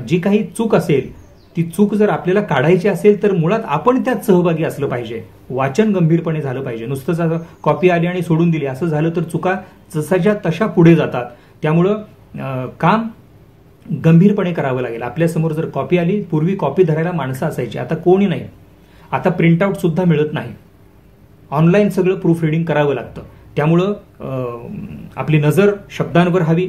जी काही चूक असेल ती चूक जर आपल्याला काढायची असेल तर मुळात आपण त्यात सहभागी असलं पाहिजे. वाचन गंभीरपणे झालं पाहिजे. नुसतंच कॉपी आली आणि सोडून दिली असं झालं तर चुका जसाच्या तशा पुढे जातात. त्यामुळं काम गंभीरपणे करावं लागेल. आपल्यासमोर जर कॉपी आली, पूर्वी कॉपी धरायला माणसं असायची, आता कोणी नाही. आता प्रिंटआउट सुद्धा मिळत नाही, ऑनलाईन सगळं प्रूफ रिडिंग करावं लागतं. त्यामुळं आपली नजर शब्दांवर हवी,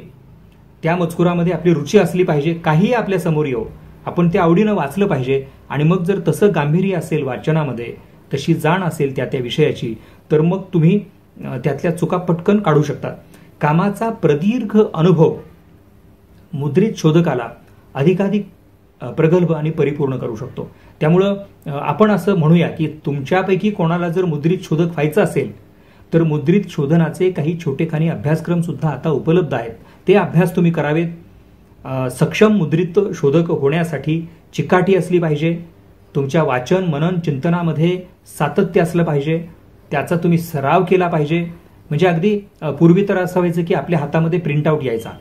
त्या मजकुरामध्ये आपली रुची असली पाहिजे. काहीही आपल्या समोर येऊ आपण ते आवडीनं वाचलं पाहिजे. आणि मग जर तसं गांभीर्य असेल वाचनामध्ये, तशी जाण असेल त्या विषयाची, तर मग तुम्ही त्यातल्या चुका पटकन काढू शकता. कामाचा प्रदीर्घ अनुभव मुद्रित शोधकाला अधिकाधिक प्रगल्भ आणि परिपूर्ण करू शकतो. त्यामुळं आपण असं म्हणूया की तुमच्यापैकी कोणाला जर मुद्रित शोधक व्हायचं असेल तर मुद्रित शोधनाचे काही छोटेखानी अभ्यासक्रम सुद्धा आता उपलब्ध आहेत. ते अभ्यास तुम्ही करावेत. सक्षम मुद्रित शोधक होण्यासाठी चिकाटी असली पाहिजे. तुमच्या वाचन, मनन, चिंतनामध्ये सातत्य असलं पाहिजे. त्याचा तुम्ही सराव केला पाहिजे. म्हणजे अगदी पूर्वी तर असं व्हायचं की आपल्या हातामध्ये प्रिंटआउट यायचा,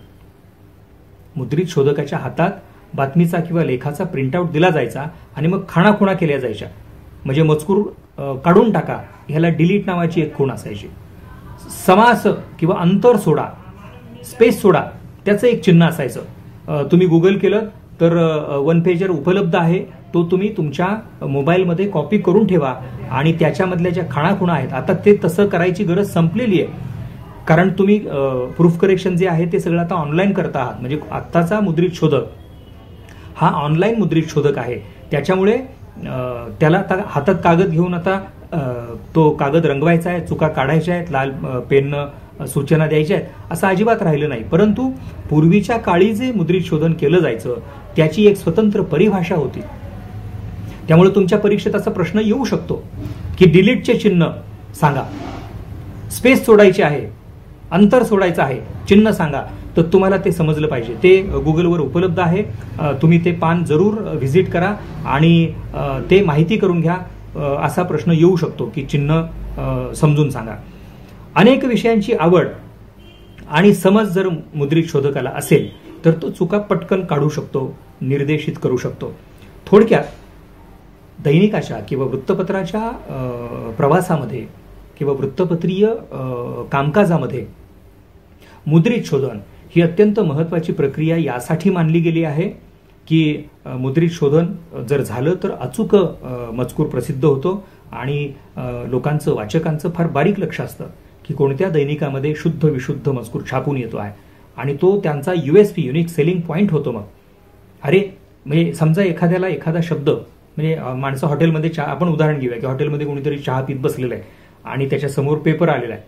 मुद्रित शोधकाच्या हातात बातमीचा किंवा लेखाचा प्रिंटआउट दिला जायचा आणि मग खाणाखुणा केल्या जायच्या. म्हणजे मजकूर काढून टाका, ह्याला डिलीट नावाची एक खूण असायची. समास किंवा अंतर सोडा, स्पेस सोडा, त्याचं एक चिन्ह असायचं. तुम्ही गुगल केलं तर वन पेजर उपलब्ध आहे, तो तुम्ही तुमच्या मोबाईलमध्ये कॉपी करून ठेवा आणि त्याच्यामधल्या ज्या खाणाखुणा आहेत आता ते तसं करायची गरज संपलेली आहे. कारण तुम्ही प्रूफ करेक्शन जे आहे ते सगळं आता ऑनलाईन करता आहात. म्हणजे आत्ताचा मुद्रित शोधक हा ऑनलाईन मुद्रित शोधक आहे. त्याच्यामुळे त्याला आता हातात कागद घेऊन आता तो कागद रंगवायचा आहे, चुका काढायच्या आहेत, लाल पेननं सूचना द्यायच्या आहेत असं अजिबात राहिलं नाही. परंतु पूर्वीच्या काळी जे मुद्रित शोधन केलं जायचं त्याची एक स्वतंत्र परिभाषा होती. त्यामुळे तुमच्या परीक्षेत असा प्रश्न येऊ शकतो की डिलीटचे चिन्ह सांगा, स्पेस सोडायची आहे, अंतर सोडायचं आहे, चिन्ह सांगा. तर तुम्हाला ते समजलं पाहिजे. ते गुगलवर उपलब्ध आहे. तुम्ही ते पान जरूर व्हिजिट करा आणि ते माहिती करून घ्या. असा प्रश्न येऊ शकतो की चिन्ह समजून सांगा. अनेक विषयांची आवड आणि समज जर मुद्रित शोधकाला असेल तर तो चुका पटकन काढू शकतो, निर्देशित करू शकतो. थोडक्यात दैनिकाच्या किंवा वृत्तपत्राच्या प्रवासामध्ये किंवा वृत्तपत्रीय कामकाजामध्ये मुद्रित शोधन ही अत्यंत महत्त्वाची प्रक्रिया यासाठी मानली गेली आहे की मुद्रित शोधन जर झालं तर अचूक मजकूर प्रसिद्ध होतो आणि लोकांचं, वाचकांचं फार बारीक लक्ष असतं की कोणत्या दैनिकामध्ये शुद्ध विशुद्ध मजकूर छापून येतो आहे आणि तो त्यांचा USP युनिक सेलिंग पॉईंट होतो. मग अरे म्हणजे समजा एखाद्याला एखादा शब्द म्हणजे माणसं हॉटेलमध्ये चहा, आपण उदाहरण घेऊया की हॉटेलमध्ये कोणीतरी चहा पीत बसलेलं आहे आणि त्याच्या समोर पेपर आलेला आहे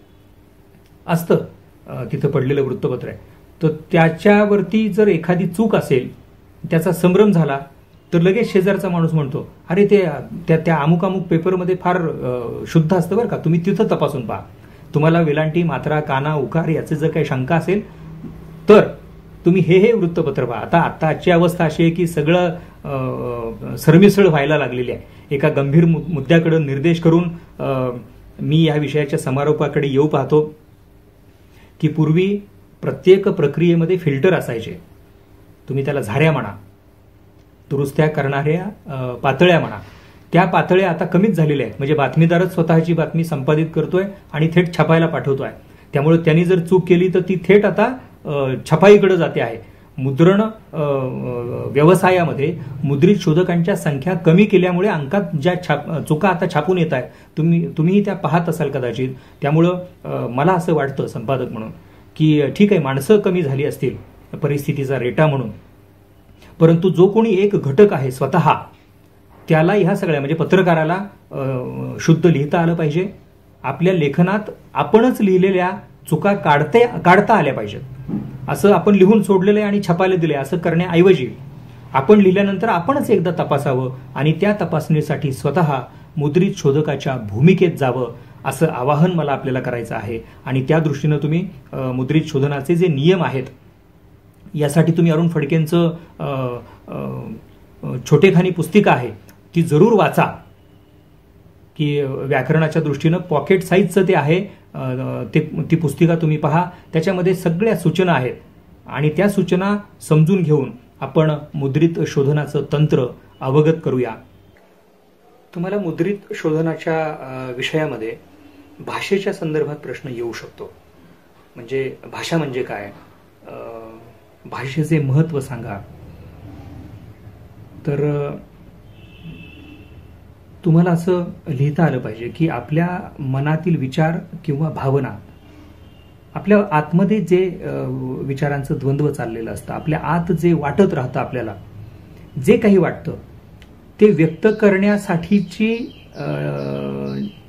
असतं, तिथं पडलेलं वृत्तपत्र आहे, तर त्याच्यावरती जर एखादी चूक असेल, त्याचा संभ्रम झाला तर लगेच शेजारचा माणूस म्हणतो अरे त्या अमुक अमुक पेपरमध्ये फार शुद्ध असतं बरं का, तुम्ही तिथं तपासून पहा. तुम्हाला वेलांटी, मात्रा, काना, उकार याचे जर काही शंका असेल तर तुम्ही हे वृत्तपत्र पहा. आता आजची अवस्था अशी आहे की सगळं सरमिसळ व्हायला लागलेली आहे. एका गंभीर मुद्द्याकडे निर्देश करून मी या विषयाच्या समारोपाकडे येऊ पाहतो की पूर्वी प्रत्येक प्रक्रियेमध्ये फिल्टर असायचे. तुम्ही त्याला झाऱ्या म्हणा, दुरुस्त्या करणाऱ्या पातळ्या म्हणा. त्या पातळ्या आता कमीच झालेल्या आहेत. म्हणजे बातमीदारच स्वतःची बातमी संपादित करतोय आणि थेट छापायला पाठवतोय. त्यामुळे त्यांनी जर चूक केली तर ती थेट आता छपाईकडे जाते आहे. मुद्रण व्यवसायामध्ये मुद्रित शोधकांच्या संख्या कमी केल्यामुळे अंकात ज्या चुका आता छापून येत आहेत तुम्ही त्या पाहत असाल कदाचित. त्यामुळं मला असं वाटतं संपादक म्हणून की ठीक आहे, माणसं कमी झाली असतील परिस्थितीचा रेटा म्हणून, परंतु जो कोणी एक घटक आहे स्वतः त्याला ह्या सगळ्या म्हणजे पत्रकाराला शुद्ध लिहिता आलं पाहिजे. आपल्या लेखनात आपणच लिहिलेल्या चुका काढता आल्या पाहिजेत. असं आपण लिहून सोडलेलं आहे आणि छापायला दिले असं करण्याऐवजी आपण लिहिल्यानंतर आपणच एकदा तपासावं आणि त्या तपासणीसाठी स्वतः मुद्रित शोधकाच्या भूमिकेत जावं असं आवाहन मला आपल्याला करायचं आहे. आणि त्या दृष्टीनं तुम्ही मुद्रित शोधनाचे जे नियम आहेत यासाठी तुम्ही अरुण फडकेंचं छोटेखानी पुस्तिका आहे ती जरूर वाचा की व्याकरणाच्या दृष्टीनं पॉकेट साईजचं ते आहे. ती पुस्तिका तुम्ही पहा. त्याच्यामध्ये सगळ्या सूचना आहेत आणि त्या सूचना समजून घेऊन आपण मुद्रित शोधनाचं तंत्र अवगत करूया. तुम्हाला मुद्रित शोधनाच्या विषयामध्ये भाषेच्या संदर्भात प्रश्न येऊ शकतो. म्हणजे भाषा म्हणजे काय, भाषेचे महत्त्व सांगा. तर तुम्हाला असं लिहिता आलं पाहिजे की आपल्या मनातील विचार किंवा भावना, आपल्या आतमध्ये जे विचारांचं द्वंद्व चाललेलं असतं, आपल्या आत जे वाटत राहतं, आपल्याला जे काही वाटतं ते व्यक्त करण्यासाठीची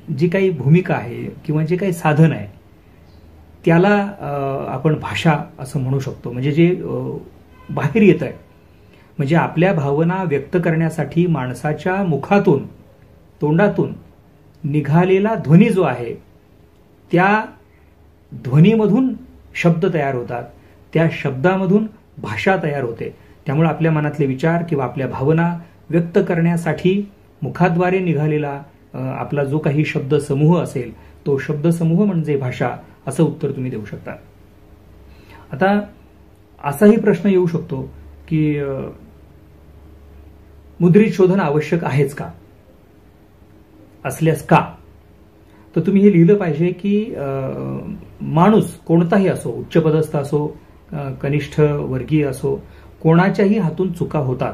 जी काही भूमिका आहे किंवा जे काही साधन आहे त्याला आपण भाषा असं म्हणू शकतो. म्हणजे जे बाहेर येत आहे, म्हणजे आपल्या भावना व्यक्त करण्यासाठी माणसाच्या मुखातून, तोंडातून निघालेला ध्वनी जो आहे त्या ध्वनीमधून शब्द तयार होतात, त्या शब्दामधून भाषा तयार होते. त्यामुळे आपल्या मनातले विचार किंवा आपल्या भावना व्यक्त करण्यासाठी मुखाद्वारे निघालेला आपला जो काही शब्द समूह असेल तो शब्द समूह म्हणजे भाषा, असं उत्तर तुम्ही देऊ शकता. आता असाही प्रश्न येऊ शकतो की मुद्रित शोधन आवश्यक आहेच का, असल्यास का? तर तुम्ही हे लिहिलं पाहिजे की माणूस कोणताही असो, उच्चपदस्थ असो, कनिष्ठ वर्गीय असो, कोणाच्याही हातून चुका होतात.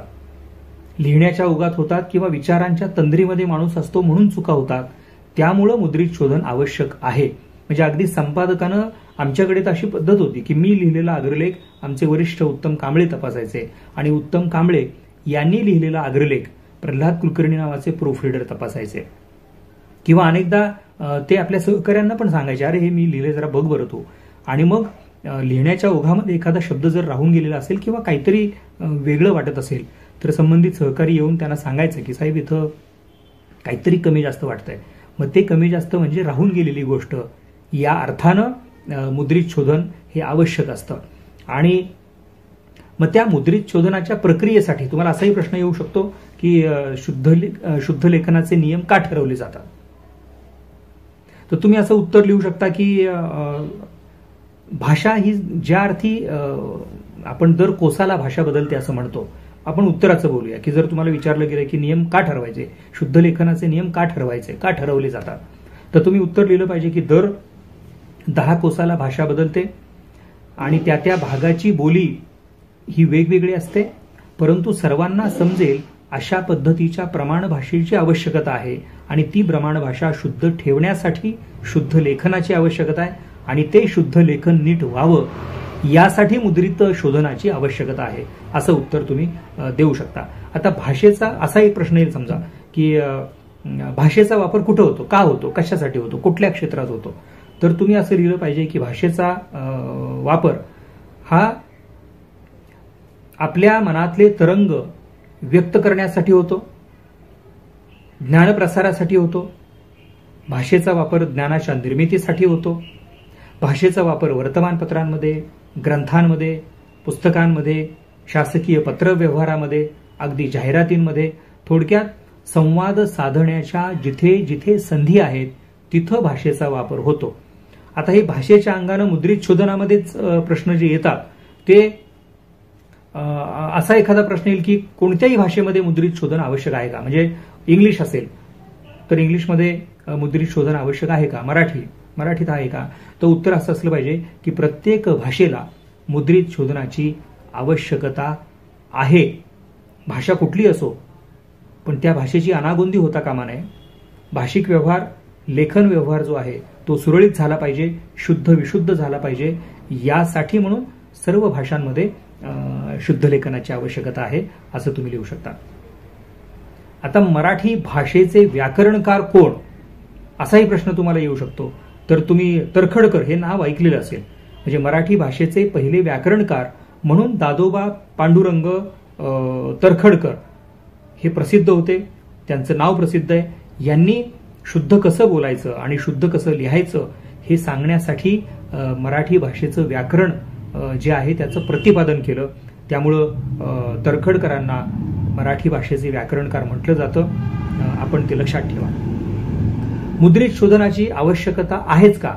लिहिण्याच्या ओघात होतात किंवा विचारांच्या तंद्रीमध्ये माणूस असतो म्हणून चुका होतात. त्यामुळं मुद्रित शोधन आवश्यक आहे. म्हणजे अगदी संपादकानं, आमच्याकडे तर अशी पद्धत होती की मी लिहिलेला अग्रलेख आमचे वरिष्ठ उत्तम कांबळे तपासायचे आणि उत्तम कांबळे यांनी लिहिलेला अग्रलेख प्रल्हाद कुलकर्णी नावाचे प्रूफ रीडर तपासायचे. किंवा अनेकदा ते आपल्या सहकाऱ्यांना पण सांगायचे, अरे हे मी लिहिले जरा बघ बरं तू. आणि मग लिहिण्याच्या ओघामध्ये एखादा शब्द जर राहून गेलेला असेल किंवा काहीतरी वेगळं वाटत असेल तर संबंधित सहकारी येऊन त्यांना सांगायचं की साहेब इथं काहीतरी कमी जास्त वाटतंय. मग ते कमी जास्त म्हणजे राहून गेलेली गोष्ट, या अर्थानं मुद्रित शोधन हे आवश्यक असतं. आणि मग त्या मुद्रित शोधनाच्या प्रक्रियेसाठी तुम्हाला असाही प्रश्न येऊ शकतो की शुद्ध लेखनाचे नियम का ठरवले जातात. तर तुम्ही असं उत्तर लिहू शकता की भाषा ही ज्या अर्थी आपण दर कोसाला भाषा बदलते असं म्हणतो. आपण उत्तराचं बोलूया की जर तुम्हाला विचारलं गेलं की नियम का ठरवायचे, शुद्ध लेखनाचे नियम का ठरवायचे, का ठरवले जातात, तर तुम्ही उत्तर लिहिलं पाहिजे की दर 10 कोसाला भाषा बदलते आणि त्या त्या भागाची बोली ही वेगवेगळी असते, परंतु सर्वांना समजेल अशा पद्धतीच्या प्रमाण भाषेची आवश्यकता आहे. आणि ती प्रमाण भाषा शुद्ध ठेवण्यासाठी शुद्ध लेखनाची आवश्यकता आहे आणि ते शुद्ध लेखन नीट व्हावं यासाठी मुद्रित शोधनाची आवश्यकता आहे, असं उत्तर तुम्ही देऊ शकता. आता भाषेचा असा एक प्रश्न येईल समजा की भाषेचा वापर कुठं होतो, का होतो, कशासाठी होतो, कुठल्या क्षेत्रात होतो. तर तुम्ही असं लिहिलं पाहिजे की भाषेचा वापर हा आपल्या मनातले तरंग व्यक्त करण्यासाठी होतो, ज्ञानप्रसारासाठी होतो, भाषेचा वापर ज्ञानाच्या निर्मितीसाठी होतो, भाषेचा वापर वर्तमानपत्रांमध्ये, ग्रंथांमध्ये, पुस्तकांमध्ये, शासकीय पत्रव्यवहारामध्ये, अगदी जाहिरातींमध्ये, थोडक्यात संवाद साधण्याच्या जिथे जिथे संधी आहेत तिथं भाषेचा वापर होतो. आता हे भाषेच्या अंगानं मुद्रित शोधनामध्येच प्रश्न जे येतात ते असा एखादा प्रश्न येईल की कोणत्याही भाषेमध्ये मुद्रित शोधन आवश्यक आहे का. म्हणजे इंग्लिश असेल तर इंग्लिशमध्ये मुद्रित शोधन आवश्यक आहे का, मराठीत आहे का. तर उत्तर असं असलं पाहिजे की प्रत्येक भाषेला मुद्रित शोधनाची आवश्यकता आहे. भाषा कुठली असो पण त्या भाषेची अनागोंदी होता कामा नये. भाषिक व्यवहार, लेखन व्यवहार जो आहे तो सुरळीत झाला पाहिजे, शुद्ध विशुद्ध झाला पाहिजे. यासाठी म्हणून सर्व भाषांमध्ये शुद्ध लेखनाची आवश्यकता आहे असं तुम्ही लिहू शकता. आता मराठी भाषेचे व्याकरणकार कोण, असाही प्रश्न तुम्हाला येऊ शकतो. तर तुम्ही तरखडकर हे नाव ऐकलेलं असेल. म्हणजे मराठी भाषेचे पहिले व्याकरणकार म्हणून दादोबा पांडुरंग तरखडकर हे प्रसिद्ध होते, त्यांचं नाव प्रसिद्ध आहे. यांनी शुद्ध कसं बोलायचं आणि शुद्ध कसं लिहायचं हे सांगण्यासाठी मराठी भाषेचं व्याकरण जे आहे त्याचं प्रतिपादन केलं. त्यामुळं तरखडकरांना मराठी भाषेचे व्याकरणकार म्हटलं जातं. आपण ते लक्षात ठेवा. मुद्रित शोधनाची आवश्यकता आहेच का,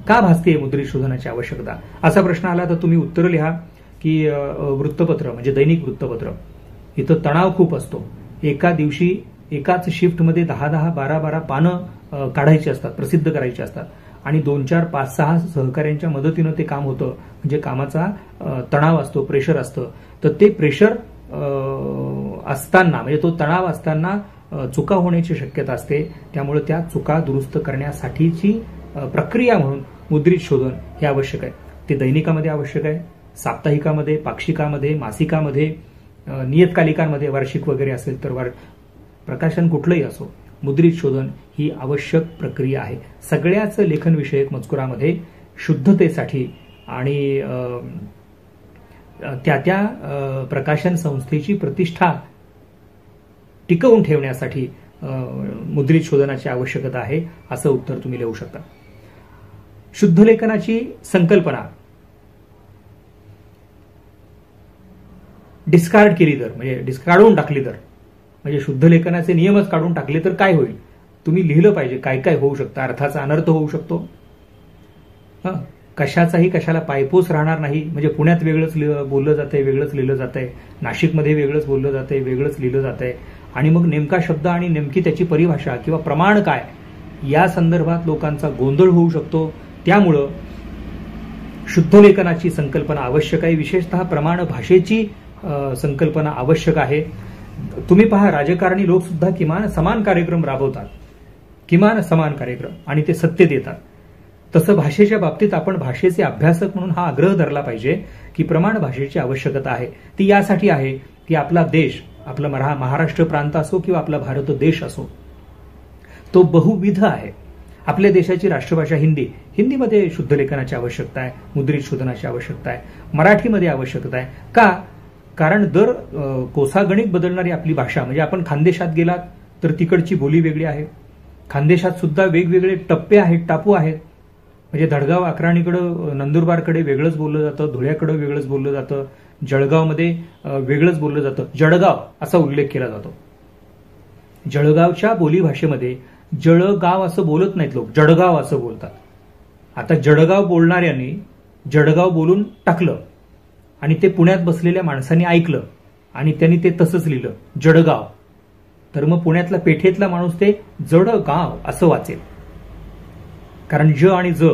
का भासते मुद्रित शोधनाची आवश्यकता, असा प्रश्न आला तर तुम्ही उत्तर लिहा की वृत्तपत्र म्हणजे दैनिक वृत्तपत्र, इथं तणाव खूप असतो. एका दिवशी एकाच शिफ्टमध्ये 10-10, 12-12 पानं काढायची असतात, प्रसिद्ध करायची असतात आणि 2-4, 5-6 सहकाऱ्यांच्या मदतीनं ते काम होतं. म्हणजे कामाचा तणाव असतो, प्रेशर असतं. तर ते प्रेशर असताना म्हणजे तो तणाव असताना चुका होण्याची शक्यता असते. त्यामुळे त्या चुका दुरुस्त करण्यासाठीची प्रक्रिया म्हणून मुद्रित शोधन हे आवश्यक आहे. ते दैनिकामध्ये आवश्यक आहे, साप्ताहिकामध्ये, पाक्षिकामध्ये, मासिकामध्ये, नियतकालिकांमध्ये, वार्षिक वगैरे असेल तर प्रकाशन कुठलंही असो, मुद्रित शोधन ही आवश्यक प्रक्रिया आहे. सगळ्याच लेखनविषयक मजकुरामध्ये शुद्धतेसाठी आणि त्या त्या प्रकाशन संस्थेची प्रतिष्ठा टिकवून ठेवण्यासाठी मुद्रित शोधनाची आवश्यकता आहे असं उत्तर तुम्ही लिहू शकता. शुद्ध लेखनाची संकल्पना डिस्कार्ड केली तर म्हणजे काढून टाकली तर म्हणजे शुद्ध लेखनाचे नियमच काढून टाकले तर काय होईल. तुम्ही लिहिलं पाहिजे काय काय होऊ शकतं. अर्थाचा अनर्थ होऊ शकतो, कशाचाही कशाला पायपोस राहणार नाही. म्हणजे पुण्यात वेगळंच बोललं जातंय, वेगळंच लिहिलं जातंय, नाशिकमध्ये वेगळंच बोललं जातंय, वेगळंच लिहिलं जातंय आणि मग नेमका शब्द आणि नेमकी त्याची परिभाषा किंवा प्रमाण काय या संदर्भात लोकांचा गोंधळ होऊ शकतो. त्यामुळं शुद्ध लेखनाची संकल्पना आवश्यक आहे. विशेषतः प्रमाण भाषेची संकल्पना आवश्यक आहे. तुम्ही पहा, राजकारणी लोक सुद्धा किमान समान कार्यक्रम राबवतात, किमान समान कार्यक्रम, आणि ते सत्य देतात. तसं भाषेच्या बाबतीत आपण भाषेचे अभ्यासक म्हणून हा आग्रह धरला पाहिजे की प्रमाण भाषेची आवश्यकता आहे. ती यासाठी आहे की आपला देश, आपला महाराष्ट्र प्रांत असो किंवा आपला भारत देश असो, तो बहुविध आहे आपल्या देशाची राष्ट्रभाषा हिंदी, हिंदीमध्ये शुद्ध लेखनाची आवश्यकता आहे, मुद्रित शोधनाची आवश्यकता आहे, मराठीमध्ये आवश्यकता आहे. का? कारण दर कोसागणिक बदलणारी आपली भाषा, म्हणजे आपण खानदेशात गेलात तर तिकडची बोली वेगळी आहे. खानदेशात सुद्धा वेगवेगळे टप्पे आहेत, टापू आहेत. म्हणजे धडगाव अक्राणीकडे, नंदुरबारकडे वेगळंच बोललं जातं, धुळ्याकडे वेगळंच बोललं जातं, जळगावमध्ये वेगळंच बोललं जातं. जळगाव असा उल्लेख केला जातो. जळगावच्या बोलीभाषेमध्ये जळगाव असं बोलत नाहीत लोक, जळगाव असं बोलतात. आता जळगाव बोलणाऱ्यांनी जळगाव बोलून टाकलं आणि ते पुण्यात बसलेल्या माणसांनी ऐकलं आणि त्यांनी ते तसंच लिहिलं जळगाव, तर मग पुण्यातला पेठेतला माणूस ते जळगाव असं वाचेल. कारण ज आणि ज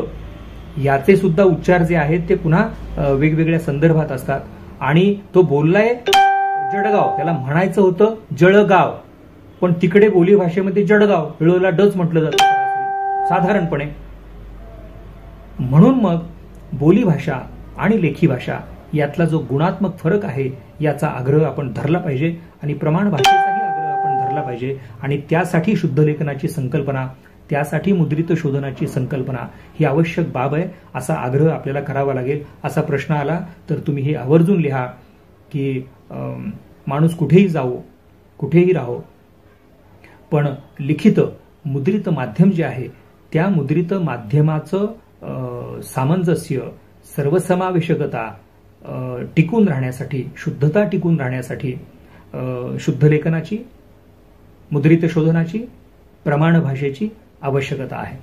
याचे सुद्धा उच्चार जे आहेत ते पुन्हा वेगवेगळ्या संदर्भात असतात. आणि तो बोललाय जळगाव, त्याला म्हणायचं होतं जळगाव, पण तिकडे बोली भाषेमध्ये जळगाव ळला डच म्हटलं जातं साधारणपणे. म्हणून मग बोली भाषा आणि लेखी भाषा यातला जो गुणात्मक फरक आहे याचा आग्रह आपण धरला पाहिजे आणि प्रमाण भाषेचाही आग्रह आपण धरला पाहिजे. आणि त्यासाठी शुद्ध लेखनाची संकल्पना, त्यासाठी मुद्रित शोधनाची संकल्पना ही आवश्यक बाब आहे, असा आग्रह आपल्याला करावा लागेल. असा प्रश्न आला तर तुम्ही हे आवर्जून लिहा की माणूस कुठेही जावो, कुठेही राहो, पण लिखित मुद्रित माध्यम जे आहे त्या मुद्रित माध्यमाचं सामंजस्य, सर्वसमावेशकता टिकून राहण्यासाठी, शुद्धता टिकून राहण्यासाठी शुद्ध लेखनाची, मुद्रित शोधनाची, प्रमाण भाषेची आवश्यकता आहे.